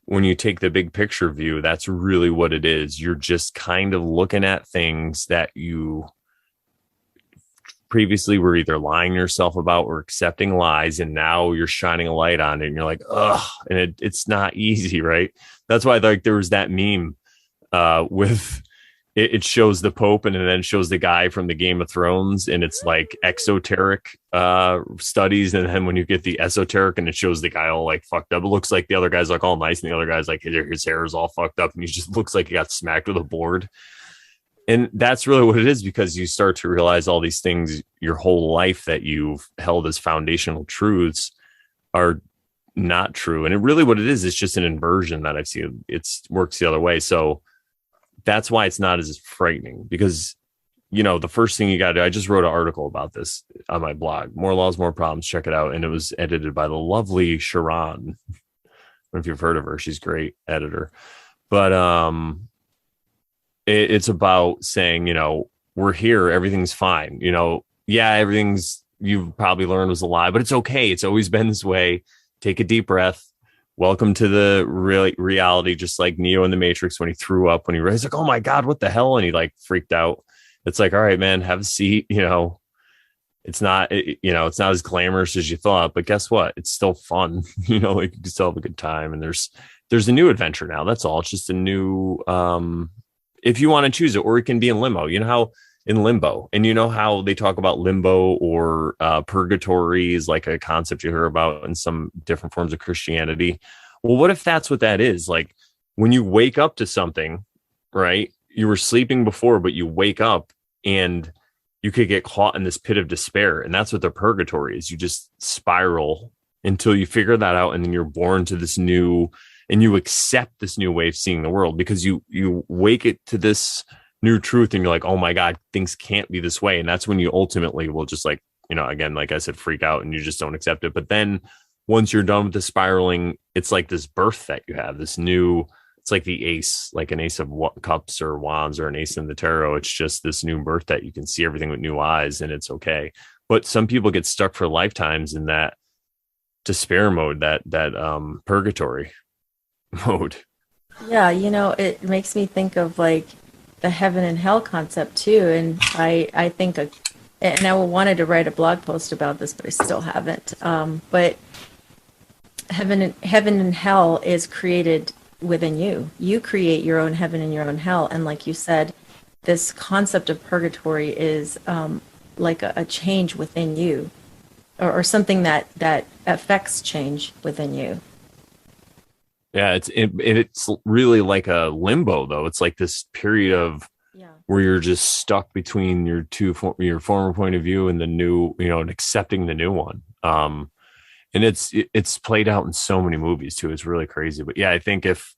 when you take the big picture view, that's really what it is. You're just kind of looking at things that you previously were either lying to yourself about or accepting lies, and now you're shining a light on it and you're like, ugh, and it's not easy, right? That's why like there was that meme with it shows the Pope and then it shows the guy from the Game of Thrones, and it's like exoteric studies, and then when you get the esoteric and it shows the guy all like fucked up, it looks like the other guy's like all nice and the other guy's like his hair is all fucked up and he just looks like he got smacked with a board. And that's really what it is, because you start to realize all these things your whole life that you've held as foundational truths are not true. And really what it is just an inversion that I've seen. It works the other way. So that's why it's not as frightening, because, you know, the first thing you got to do, I just wrote an article about this on my blog, More Laws, More Problems. Check it out. And it was edited by the lovely Sharon. I don't know if you've heard of her. She's a great editor. But it's about saying, you know, we're here. Everything's fine. You know, yeah, everything's you've probably learned was a lie, but it's okay. It's always been this way. Take a deep breath. Welcome to the reality, just like Neo in the Matrix when he threw up, when he was like, oh my God, what the hell? And he like freaked out. It's like, all right, man, have a seat. You know, it's not as glamorous as you thought, but guess what? It's still fun. You know, like you can still have a good time. And there's a new adventure now. That's all. It's just a new, if you want to choose it, or it can be in limbo. You know how in limbo, and you know how they talk about limbo or purgatory is like a concept you hear about in some different forms of Christianity. Well, what if that's what that is? Like when you wake up to something, right? You were sleeping before, but you wake up and you could get caught in this pit of despair. And that's what the purgatory is. You just spiral until you figure that out. And then you're born to this new, and you accept this new way of seeing the world, because you wake it to this new truth and you're like, oh my God, things can't be this way. And that's when you ultimately will just like, you know, again, like I said, freak out and you just don't accept it. But then once you're done with the spiraling, it's like this birth that you have, this new, it's like the ace, like an ace of cups or wands or an ace in the tarot. It's just this new birth that you can see everything with new eyes, and it's okay. But some people get stuck for lifetimes in that despair mode, that purgatory mode. Yeah, you know, it makes me think of like the heaven and hell concept too. And I think, and I wanted to write a blog post about this, but I still haven't. But heaven and hell is created within you. You create your own heaven and your own hell. And like you said, this concept of purgatory is like a change within you, or something that affects change within you. Yeah, it's really like a limbo, though. It's like this period of where you're just stuck between your former point of view and the new, you know, and accepting the new one. And it's played out in so many movies too. It's really crazy. But yeah, I think if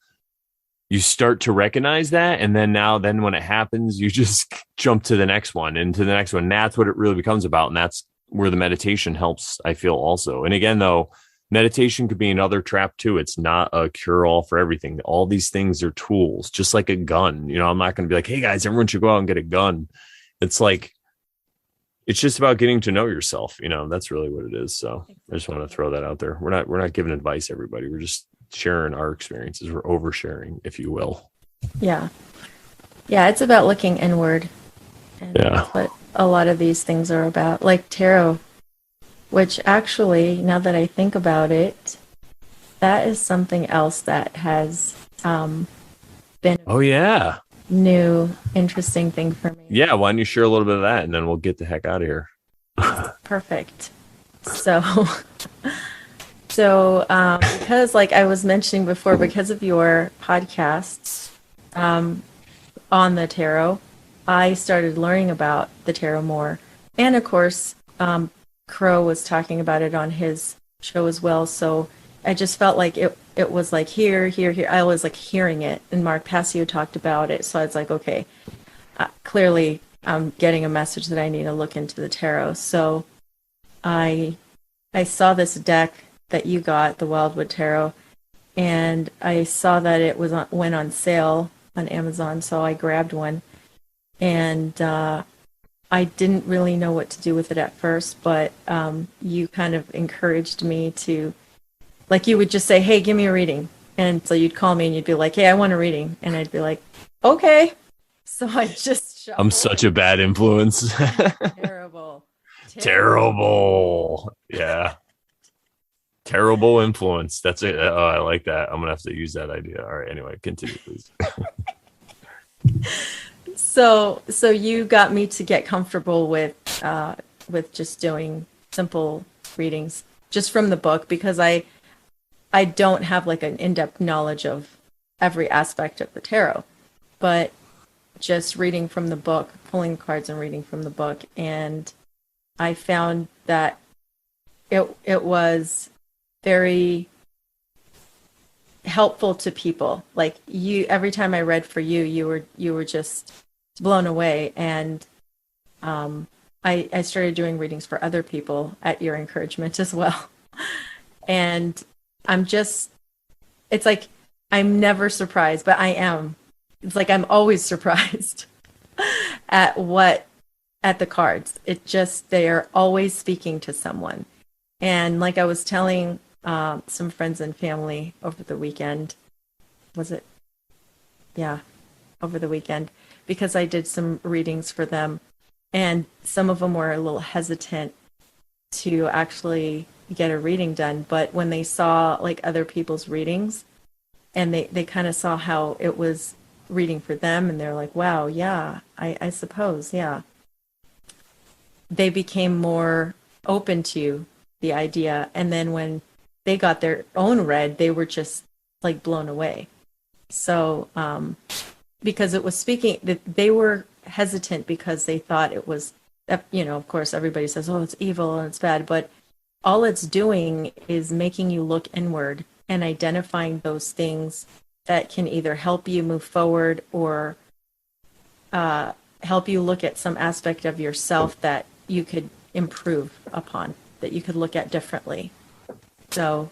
you start to recognize that, and then when it happens, you just jump to the next one and to the next one. And that's what it really becomes about. And that's where the meditation helps, I feel, also. And again, though, meditation could be another trap too. It's not a cure-all for everything. All these things are tools, just like a gun. You know, I'm not going to be like, hey guys, everyone should go out and get a gun. It's like, it's just about getting to know yourself. You know, that's really what it is. So I just want to throw that out there. We're not giving advice, everybody. We're just sharing our experiences. We're oversharing, if you will. Yeah. Yeah. It's about looking inward. And that's what a lot of these things are about. Like tarot, which actually, now that I think about it, that is something else that has been a new, interesting thing for me. Yeah, why don't you share a little bit of that, and then we'll get the heck out of here. Perfect. So because like I was mentioning before, because of your podcasts on the tarot, I started learning about the tarot more. And of course, Crow was talking about it on his show as well. So I just felt like it was like here. I was like hearing it, and Mark Passio talked about it. So I was like, okay, clearly I'm getting a message that I need to look into the tarot. So I saw this deck that you got, the Wildwood Tarot, and I saw that it went on sale on Amazon. So I grabbed one, and I didn't really know what to do with it at first, but you kind of encouraged me to, like, you would just say, hey, give me a reading. And so you'd call me and you'd be like, hey, I want a reading. And I'd be like, okay. So I just shuffled. I'm such a bad influence. Terrible. Terrible. Yeah. Terrible influence. That's it. Oh, I like that. I'm gonna have to use that idea. All right. Anyway, continue, please. So you got me to get comfortable with just doing simple readings just from the book, because I don't have like an in-depth knowledge of every aspect of the tarot, but just reading from the book, pulling cards and reading from the book, and I found that it was very helpful to people. Like, you, every time I read for you, you were just blown away. And I started doing readings for other people at your encouragement as well. And I'm just, it's like, I'm never surprised, but I am. It's like I'm always surprised at the cards. It just, they are always speaking to someone. And like I was telling some friends and family over the weekend, was it? Yeah, over the weekend, because I did some readings for them, and some of them were a little hesitant to actually get a reading done. But when they saw like other people's readings, and they kind of saw how it was reading for them, and they're like, wow, yeah, I suppose, yeah. They became more open to the idea. And then when they got their own read, they were just like blown away. So, because it was speaking, that they were hesitant because they thought it was, of course, everybody says, oh, it's evil and it's bad, but all it's doing is making you look inward and identifying those things that can either help you move forward or help you look at some aspect of yourself that you could improve upon, that you could look at differently. So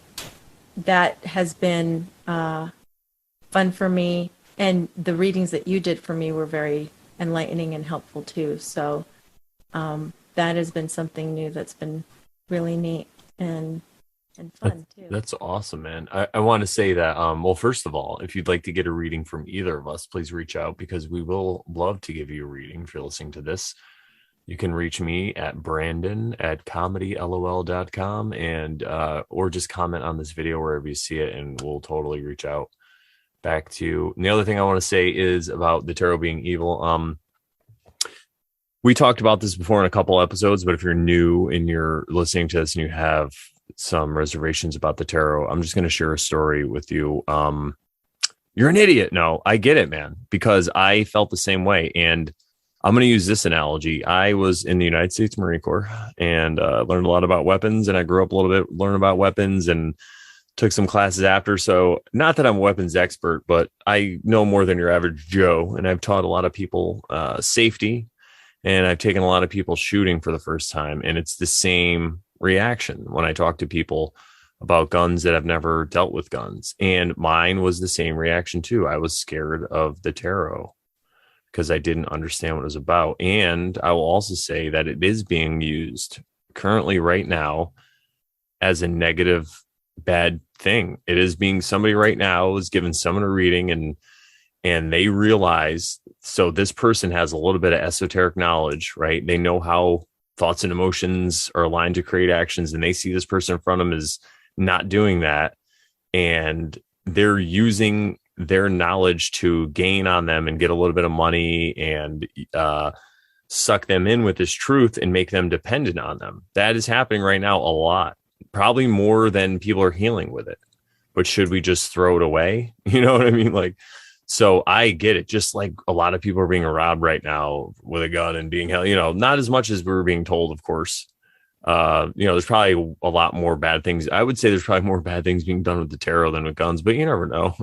that has been fun for me. And the readings that you did for me were very enlightening and helpful too. So that has been something new that's been really neat and fun too. That's awesome, man. I want to say that, well, first of all, if you'd like to get a reading from either of us, please reach out, because we will love to give you a reading if you're listening to this. You can reach me at brandon@comedylol.com, and or just comment on this video wherever you see it, and we'll totally reach out back to you. And the other thing I want to say is about the tarot being evil. We talked about this before in a couple episodes, but if you're new and you're listening to this and you have some reservations about the tarot, I'm just going to share a story with you. You're an idiot. No, I get it, man, because I felt the same way. And I'm going to use this analogy. I was in the United States Marine Corps and learned a lot about weapons, and I grew up a little bit learning about weapons and took some classes after. So not that I'm a weapons expert, but I know more than your average Joe. And I've taught a lot of people safety, and I've taken a lot of people shooting for the first time. And it's the same reaction when I talk to people about guns that have never dealt with guns. And mine was the same reaction too. I was scared of the tarot because I didn't understand what it was about. And I will also say that it is being used currently right now as a negative, bad thing. It is being, somebody right now is giving someone a reading, and they realize, so this person has a little bit of esoteric knowledge, right? They know how thoughts and emotions are aligned to create actions, and they see this person in front of them is not doing that. And they're using their knowledge to gain on them and get a little bit of money and suck them in with this truth and make them dependent on them. That is happening right now a lot, probably more than people are healing with it. But should we just throw it away? You know what I mean? Like, so I get it. Just like a lot of people are being robbed right now with a gun and being held, not as much as we were being told, of course. There's probably a lot more bad things. I would say there's probably more bad things being done with the tarot than with guns, but you never know.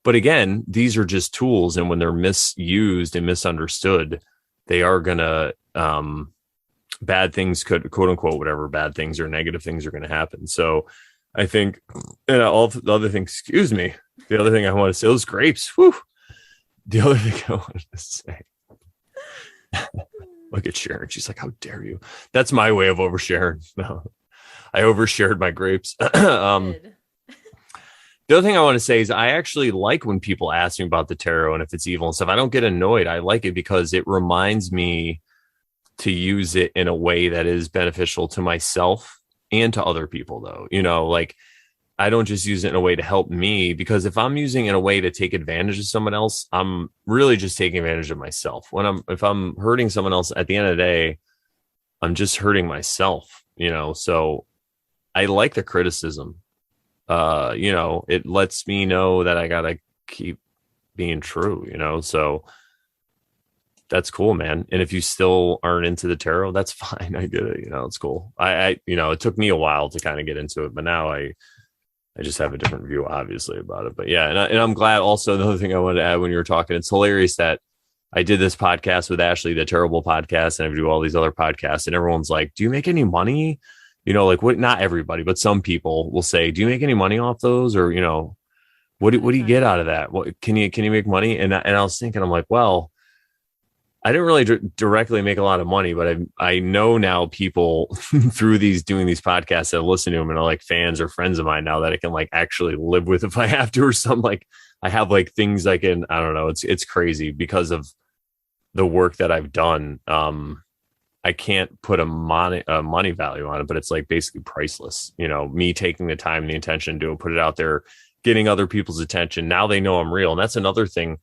But again, these are just tools. And when they're misused and misunderstood, they are going to, bad things could, quote unquote, whatever bad things or negative things are going to happen. So I think, and all the other things, excuse me, the other thing I want to say, those grapes, whew, the other thing I wanted to say, look at Sharon. She's like, how dare you? That's my way of oversharing. No, I overshared my grapes. The other thing I want to say is I actually like when people ask me about the tarot and if it's evil and stuff. I don't get annoyed. I like it because it reminds me to use it in a way that is beneficial to myself and to other people, though. Like, I don't just use it in a way to help me, because if I'm using it in a way to take advantage of someone else, I'm really just taking advantage of myself. If I'm hurting someone else, at the end of the day, I'm just hurting myself, so I like the criticism. It lets me know that I gotta keep being true, so that's cool, man. And if you still aren't into the tarot, that's fine. I get it. It's cool. It took me a while to kind of get into it, but now I just have a different view, obviously, about it. But yeah, and I'm glad. Also, another thing I wanted to add when you were talking, it's hilarious that I did this podcast with Ashley, the Terrible Podcast, and I do all these other podcasts, and everyone's like, "Do you make any money?" Like, what? Not everybody, but some people will say, "Do you make any money off those?" Or what do you get out of that? What can you make money? And I was thinking, I'm like, well, I didn't really directly make a lot of money, but I know now people through doing these podcasts that listen to them and are like fans or friends of mine now that I can like actually live with if I have to, or something. Like, I have like things I can, I don't know. It's crazy because of the work that I've done. I can't put a money value on it, but it's like basically priceless. Me taking the time and the intention to put it out there, getting other people's attention. Now they know I'm real. And that's another thing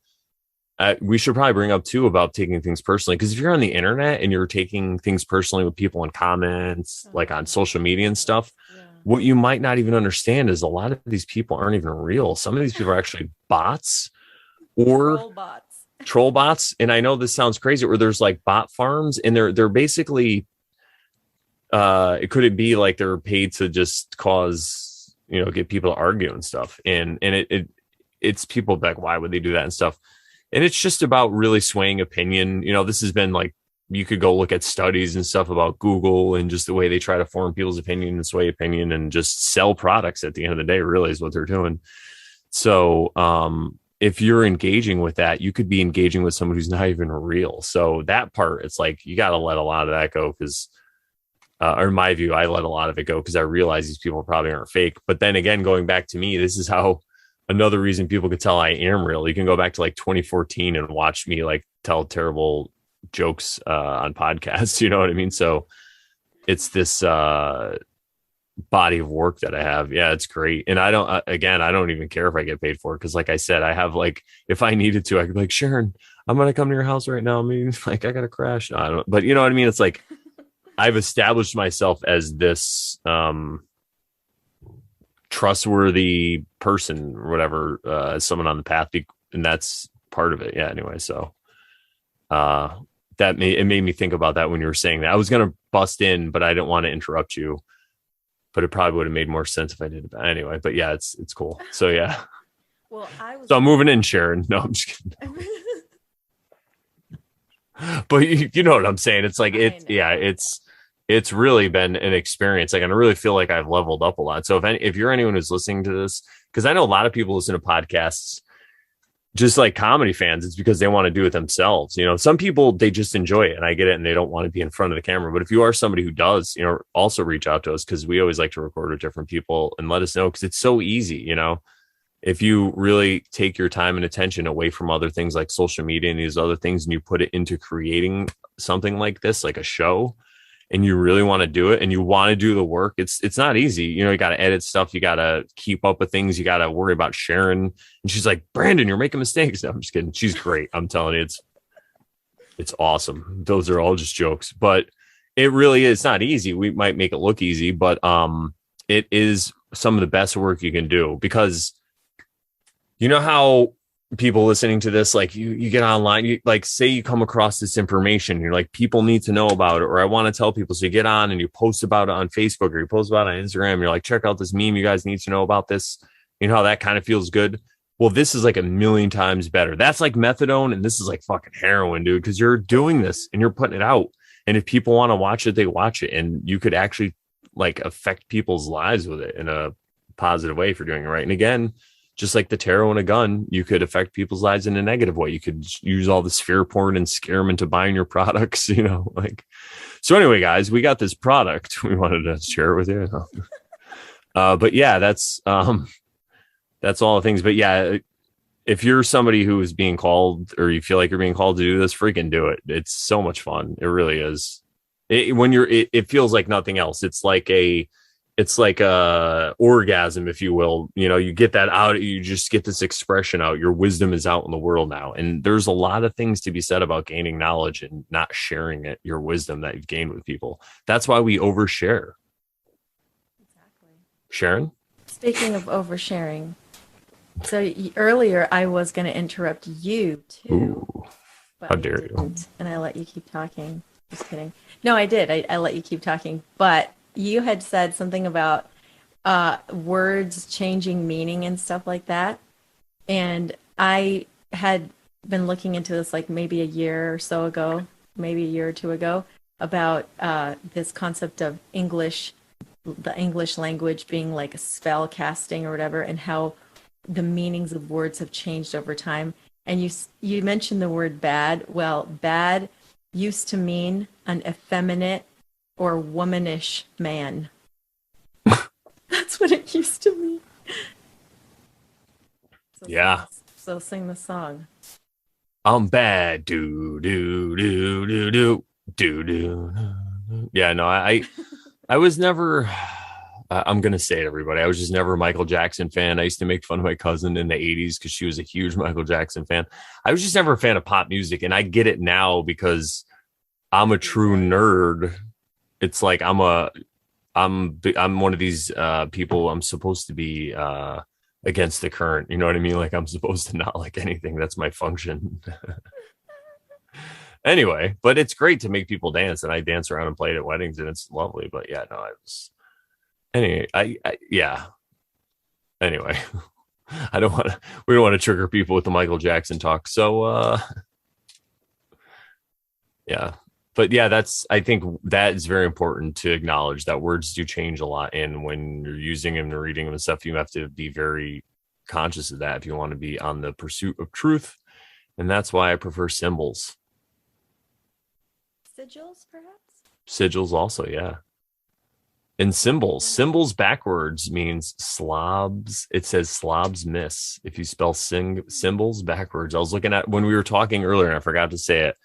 we should probably bring up too about taking things personally. Because if you're on the internet and you're taking things personally with people in comments, like on social media and stuff, what you might not even understand is a lot of these people aren't even real. Some of these people are actually bots or troll bots. And I know this sounds crazy, or there's like bot farms, and they're basically it could be like they're paid to just cause, get people to argue and stuff. And it's people like, why would they do that and stuff? And it's just about really swaying opinion. This has been like, you could go look at studies and stuff about Google and just the way they try to form people's opinion and sway opinion and just sell products at the end of the day, really is what they're doing. So if you're engaging with that, you could be engaging with someone who's not even real. So that part, it's like, you got to let a lot of that go because, or in my view, I let a lot of it go because I realize these people probably aren't fake. But then again, going back to me, this is how another reason people could tell I am real. You can go back to like 2014 and watch me like tell terrible jokes on podcasts. You know what I mean? So it's this body of work that I have. Yeah, it's great. And I don't even care if I get paid for it. Cause like I said, I have like, if I needed to, I could be like, Sharon, I'm going to come to your house right now. I mean, like I got to crash. No, I don't, but you know what I mean? It's like, I've established myself as this, trustworthy person or whatever, as someone on the path, and that's part of it. Yeah. Anyway, so it made me think about that when you were saying that. I was gonna bust in, but I didn't want to interrupt you. But it probably would have made more sense if I did it anyway. But yeah, it's cool. So yeah. Well, so I'm moving in, Sharon. No, I'm just kidding. But you know what I'm saying? It's like it's really been an experience. Like, I really feel like I've leveled up a lot. So if you're anyone who's listening to this, because I know a lot of people listen to podcasts, just like comedy fans, it's because they want to do it themselves. Some people, they just enjoy it, and I get it, and they don't want to be in front of the camera. But if you are somebody who does, also reach out to us, because we always like to record with different people and let us know, because it's so easy. If you really take your time and attention away from other things like social media and these other things, and you put it into creating something like this, like a show, and you really want to do it and you want to do the work, it's not easy. You got to edit stuff. You got to keep up with things. You got to worry about Sharon. And she's like, Brandon, you're making mistakes. No, I'm just kidding. She's great. I'm telling you, it's awesome. Those are all just jokes, but it really is not easy. We might make it look easy, but it is some of the best work you can do, because you know how people listening to this, like you get online, you like, say you come across this information, you're like, people need to know about it, or I want to tell people. So you get on and you post about it on Facebook, or you post about it on Instagram. You're like, check out this meme. You guys need to know about this. You know how that kind of feels good? Well, this is like a million times better. That's like methadone, and this is like fucking heroin, dude, because you're doing this and you're putting it out. And if people want to watch it, they watch it. And you could actually like affect people's lives with it in a positive way for doing it right. And again, just like the tarot and a gun, you could affect people's lives in a negative way. You could use all this fear porn and scare them into buying your products, So anyway, guys, we got this product. We wanted to share it with you. But yeah, that's all the things. But yeah, if you're somebody who is being called, or you feel like you're being called to do this, freaking do it. It's so much fun. It really is. It feels like nothing else. It's like a orgasm, if you will. You know, you get that out, you just get this expression out. Your wisdom is out in the world now. And there's a lot of things to be said about gaining knowledge and not sharing it, your wisdom that you've gained with people. That's why we overshare. Exactly. Sharon? Speaking of oversharing, so earlier I was going to interrupt you too. Ooh, but how dare you? And I let you keep talking. Just kidding. No, I did. I let you keep talking. But you had said something about words changing meaning and stuff like that. And I had been looking into this like maybe a year or so ago, maybe a year or two ago, about this concept of the English language being like a spell casting or whatever, and how the meanings of words have changed over time. And you mentioned the word bad. Well, bad used to mean an effeminate or womanish man. That's what it used to mean. So Yeah. So sing the song. I'm bad. Do do do do do do do. Yeah, no, I was never. I'm gonna say it, everybody. I was just never a Michael Jackson fan. I used to make fun of my cousin in the '80s because she was a huge Michael Jackson fan. I was just never a fan of pop music, and I get it now because I'm a true nerd. It's like I'm one of these people. I'm supposed to be against the current. You know what I mean? Like I'm supposed to not like anything. That's my function. Anyway, but it's great to make people dance, and I dance around and play it at weddings, and it's lovely. But yeah, no, I was anyway. Yeah. Anyway, we don't want to trigger people with the Michael Jackson talk. So yeah. But yeah, I think that is very important to acknowledge that words do change a lot. And when you're using them and reading them and stuff, you have to be very conscious of that if you want to be on the pursuit of truth. And that's why I prefer symbols. Sigils, perhaps? Sigils also, yeah. And symbols backwards means slobs. It says slobs miss if you spell symbols backwards. I was looking at when we were talking earlier and I forgot to say it.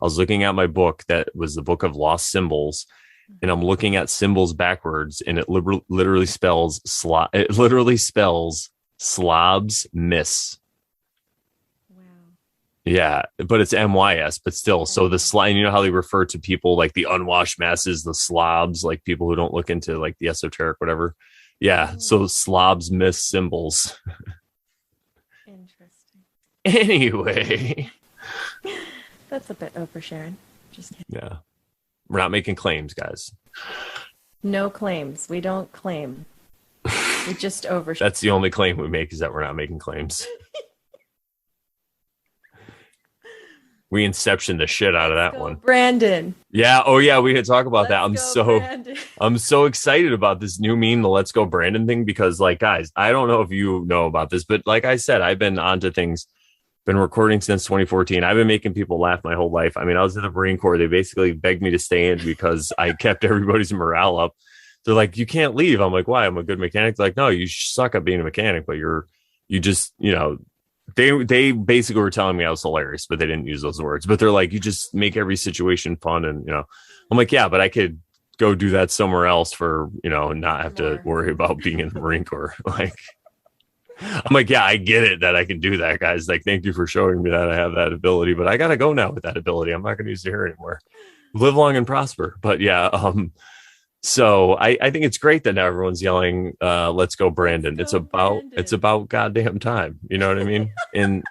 I was looking at my book that was the book of lost symbols, and I'm looking at symbols backwards, and it literally spells slobs miss. Wow. Yeah, but it's MYS, but still. So the slime, you know how they refer to people like the unwashed masses, the slobs, like people who don't look into like the esoteric, whatever. Yeah, so slobs miss symbols. Interesting. Anyway. That's a bit oversharing. Just kidding. Yeah. We're not making claims, guys. No claims. We don't claim. We just overshare. That's the only claim we make, is that we're not making claims. We inception the shit out of that one. Brandon. Yeah. Oh yeah. We could talk about that. Brandon. I'm so excited about this new meme, the Let's Go Brandon thing, because like, guys, I don't know if you know about this, but like I said, I've been onto things. Been recording since 2014. I've been making people laugh my whole life. I mean, I was in the Marine Corps. They basically begged me to stay in because I kept everybody's morale up. They're like, you can't leave. I'm like, why? I'm a good mechanic. They're like, no, you suck at being a mechanic, but you just, you know, they basically were telling me I was hilarious, but they didn't use those words. But they're like, you just make every situation fun. And, you know, I'm like, yeah, but I could go do that somewhere else for, you know, not have to worry about being in the Marine Corps. Like, I'm like, yeah, I get it that I can do that, guys. Like, thank you for showing me that I have that ability, but I got to go now with that ability. I'm not going to use it here anymore. Live long and prosper. But yeah, so I think it's great that now everyone's yelling, let's go, Brandon. It's about goddamn time. You know what I mean? And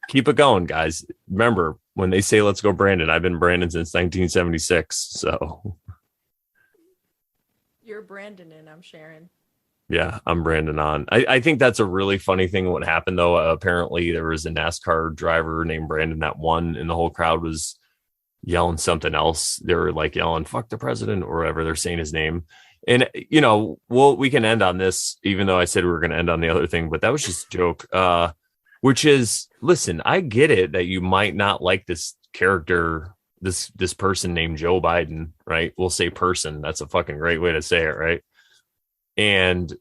keep it going, guys. Remember, when they say let's go, Brandon, I've been Brandon since 1976. So you're Brandon and I'm Sharon. Yeah, I'm Brandon on. I think that's a really funny thing. What happened, though, apparently there was a NASCAR driver named Brandon that won, and the whole crowd was yelling something else. They were like yelling, fuck the president, or whatever. They're saying his name. And, you know, we can end on this, even though I said we were going to end on the other thing, but that was just a joke, which is, listen, I get it that you might not like this character, this person named Joe Biden, right? We'll say person. That's a fucking great way to say it, right? And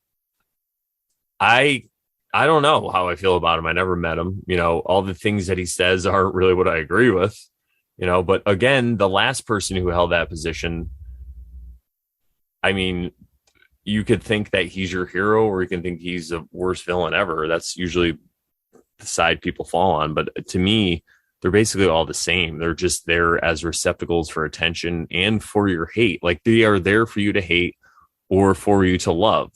I don't know how I feel about him. I never met him. You know, all the things that he says aren't really what I agree with, you know, but again, the last person who held that position I mean, you could think that he's your hero, or you can think he's the worst villain ever. That's usually the side people fall on. But to me, they're basically all the same. They're just there as receptacles for attention and for your hate. Like, they are there for you to hate or for you to love.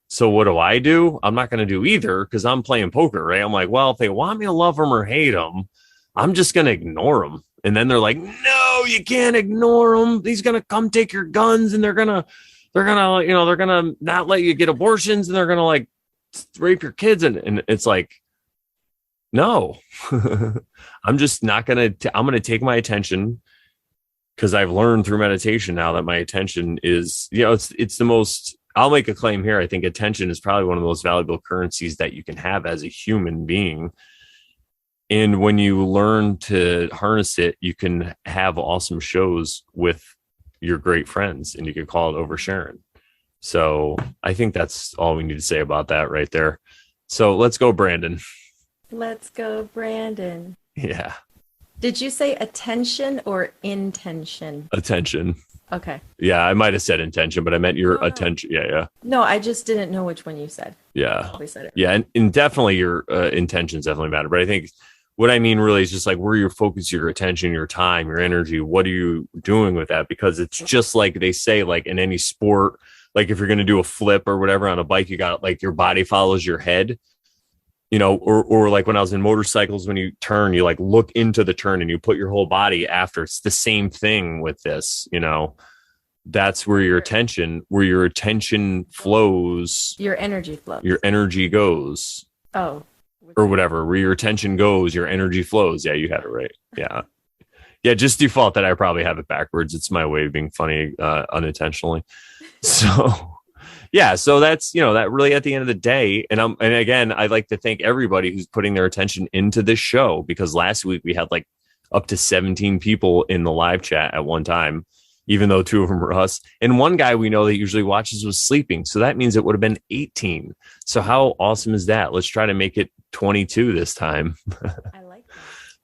So what do? I'm not going to do either, because I'm playing poker, right? I'm like, well, if they want me to love them or hate them, I'm just going to ignore them. And then they're like, no, you can't ignore them. He's going to come take your guns, and they're going to not let you get abortions, and they're going to like rape your kids. And it's like, no, I'm just not going to, I'm going to take my attention, because I've learned through meditation now that my attention is, it's the most, I'll make a claim here. I think attention is probably one of the most valuable currencies that you can have as a human being. And when you learn to harness it, you can have awesome shows with your great friends, and you can call it over Sharon. So I think that's all we need to say about that right there. So let's go, Brandon. Let's go, Brandon. Yeah. Did you say attention or intention? Attention. Okay. Yeah, I might have said intention, but I meant your attention. Yeah. No, I just didn't know which one you said. Yeah. Probably said it. Yeah, and definitely your intentions definitely matter. But I think what I mean really is just like where you focus your attention, your time, your energy. What are you doing with that? Because it's just like they say, like in any sport, like if you're going to do a flip or whatever on a bike, you got like your body follows your head. Or like when I was in motorcycles, when you turn, you like look into the turn and you put your whole body after. It's the same thing with this, that's where your attention flows. Your energy flows. Your energy goes. Oh. Or whatever, where your attention goes, your energy flows. Yeah, you had it right. Yeah. Yeah, just default that I probably have it backwards. It's my way of being funny unintentionally. So yeah, so that's, that really at the end of the day. And again, I'd like to thank everybody who's putting their attention into this show, because last week we had like up to 17 people in the live chat at one time, even though 2 of them were us. And one guy we know that usually watches was sleeping. So that means it would have been 18. So how awesome is that? Let's try to make it 22 this time. I like that.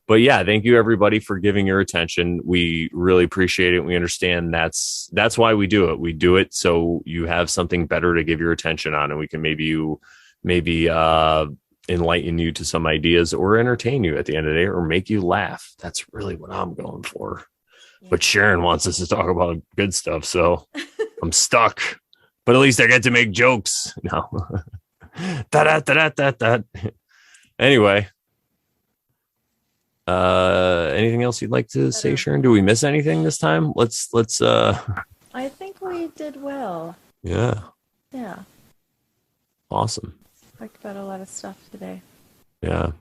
But yeah, thank you everybody for giving your attention. We really appreciate it. We understand that's why we do it. We do it so you have something better to give your attention on, and we can maybe enlighten you to some ideas or entertain you at the end of the day or make you laugh. That's really what I'm going for. Yeah. But Sharon wants us to talk about good stuff, so I'm stuck. But at least I get to make jokes. No. Anyway. Anything else you'd like to say, Sharon? Do we miss anything this time? Let's I think we did well. Yeah. Awesome. Talked about a lot of stuff today. Yeah.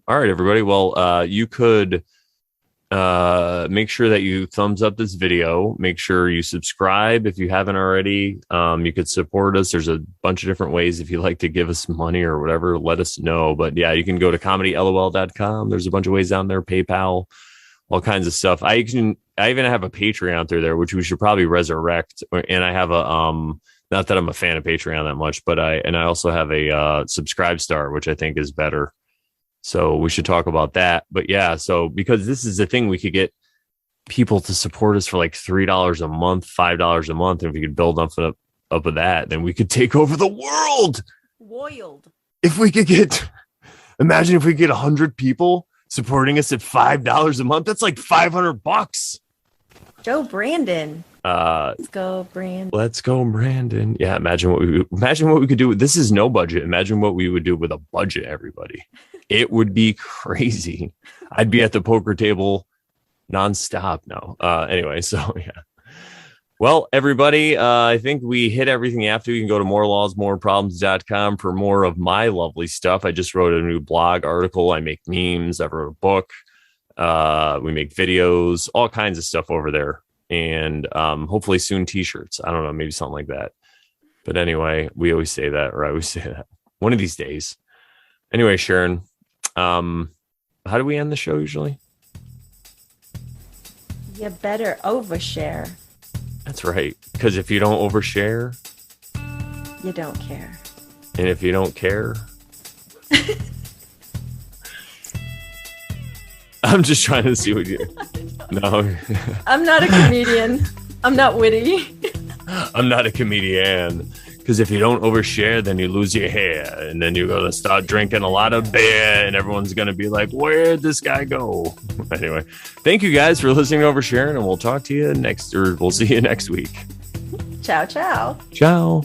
All right, everybody. Well, you could make sure that you thumbs up this video. Make sure you subscribe if you haven't already. You could support us. There's a bunch of different ways. If you'd like to give us money or whatever, let us know. But yeah, you can go to comedylol.com. There's a bunch of ways down there, PayPal, all kinds of stuff. I even have a Patreon through there, which we should probably resurrect. And I have a not that I'm a fan of Patreon that much, but I also have a Subscribe Star, which I think is better. So we should talk about that. But yeah, so because this is the thing, we could get people to support us for like $3 a month, $5 a month. And if we could build up of that, then we could take over the world. If we could imagine if we get 100 people supporting us at $5 a month, that's like $500. Go, Brandon. Let's go, Brandon. Yeah, imagine what we could do. This is no budget. Imagine what we would do with a budget, everybody. It would be crazy. I'd be at the poker table nonstop now. Anyway, so yeah. Well, everybody, I think we hit everything you have to. You can go to morelawsmoreproblems.com for more of my lovely stuff. I just wrote a new blog article. I make memes. I wrote a book. We make videos, all kinds of stuff over there. And hopefully soon t-shirts. I don't know, maybe something like that. But anyway, we always say that, or I always say that one of these days. Anyway, Sharon, how do we end the show usually? You better overshare. That's right. Because if you don't overshare, you don't care. And if you don't care, I'm just trying to see what you. No, I'm not a comedian. I'm not witty. I'm not a comedian. Because if you don't overshare, then you lose your hair. And then you're going to start drinking a lot of beer. And everyone's going to be like, where'd this guy go? Anyway, thank you guys for listening to Oversharing. And we'll talk to you we'll see you next week. Ciao, ciao. Ciao.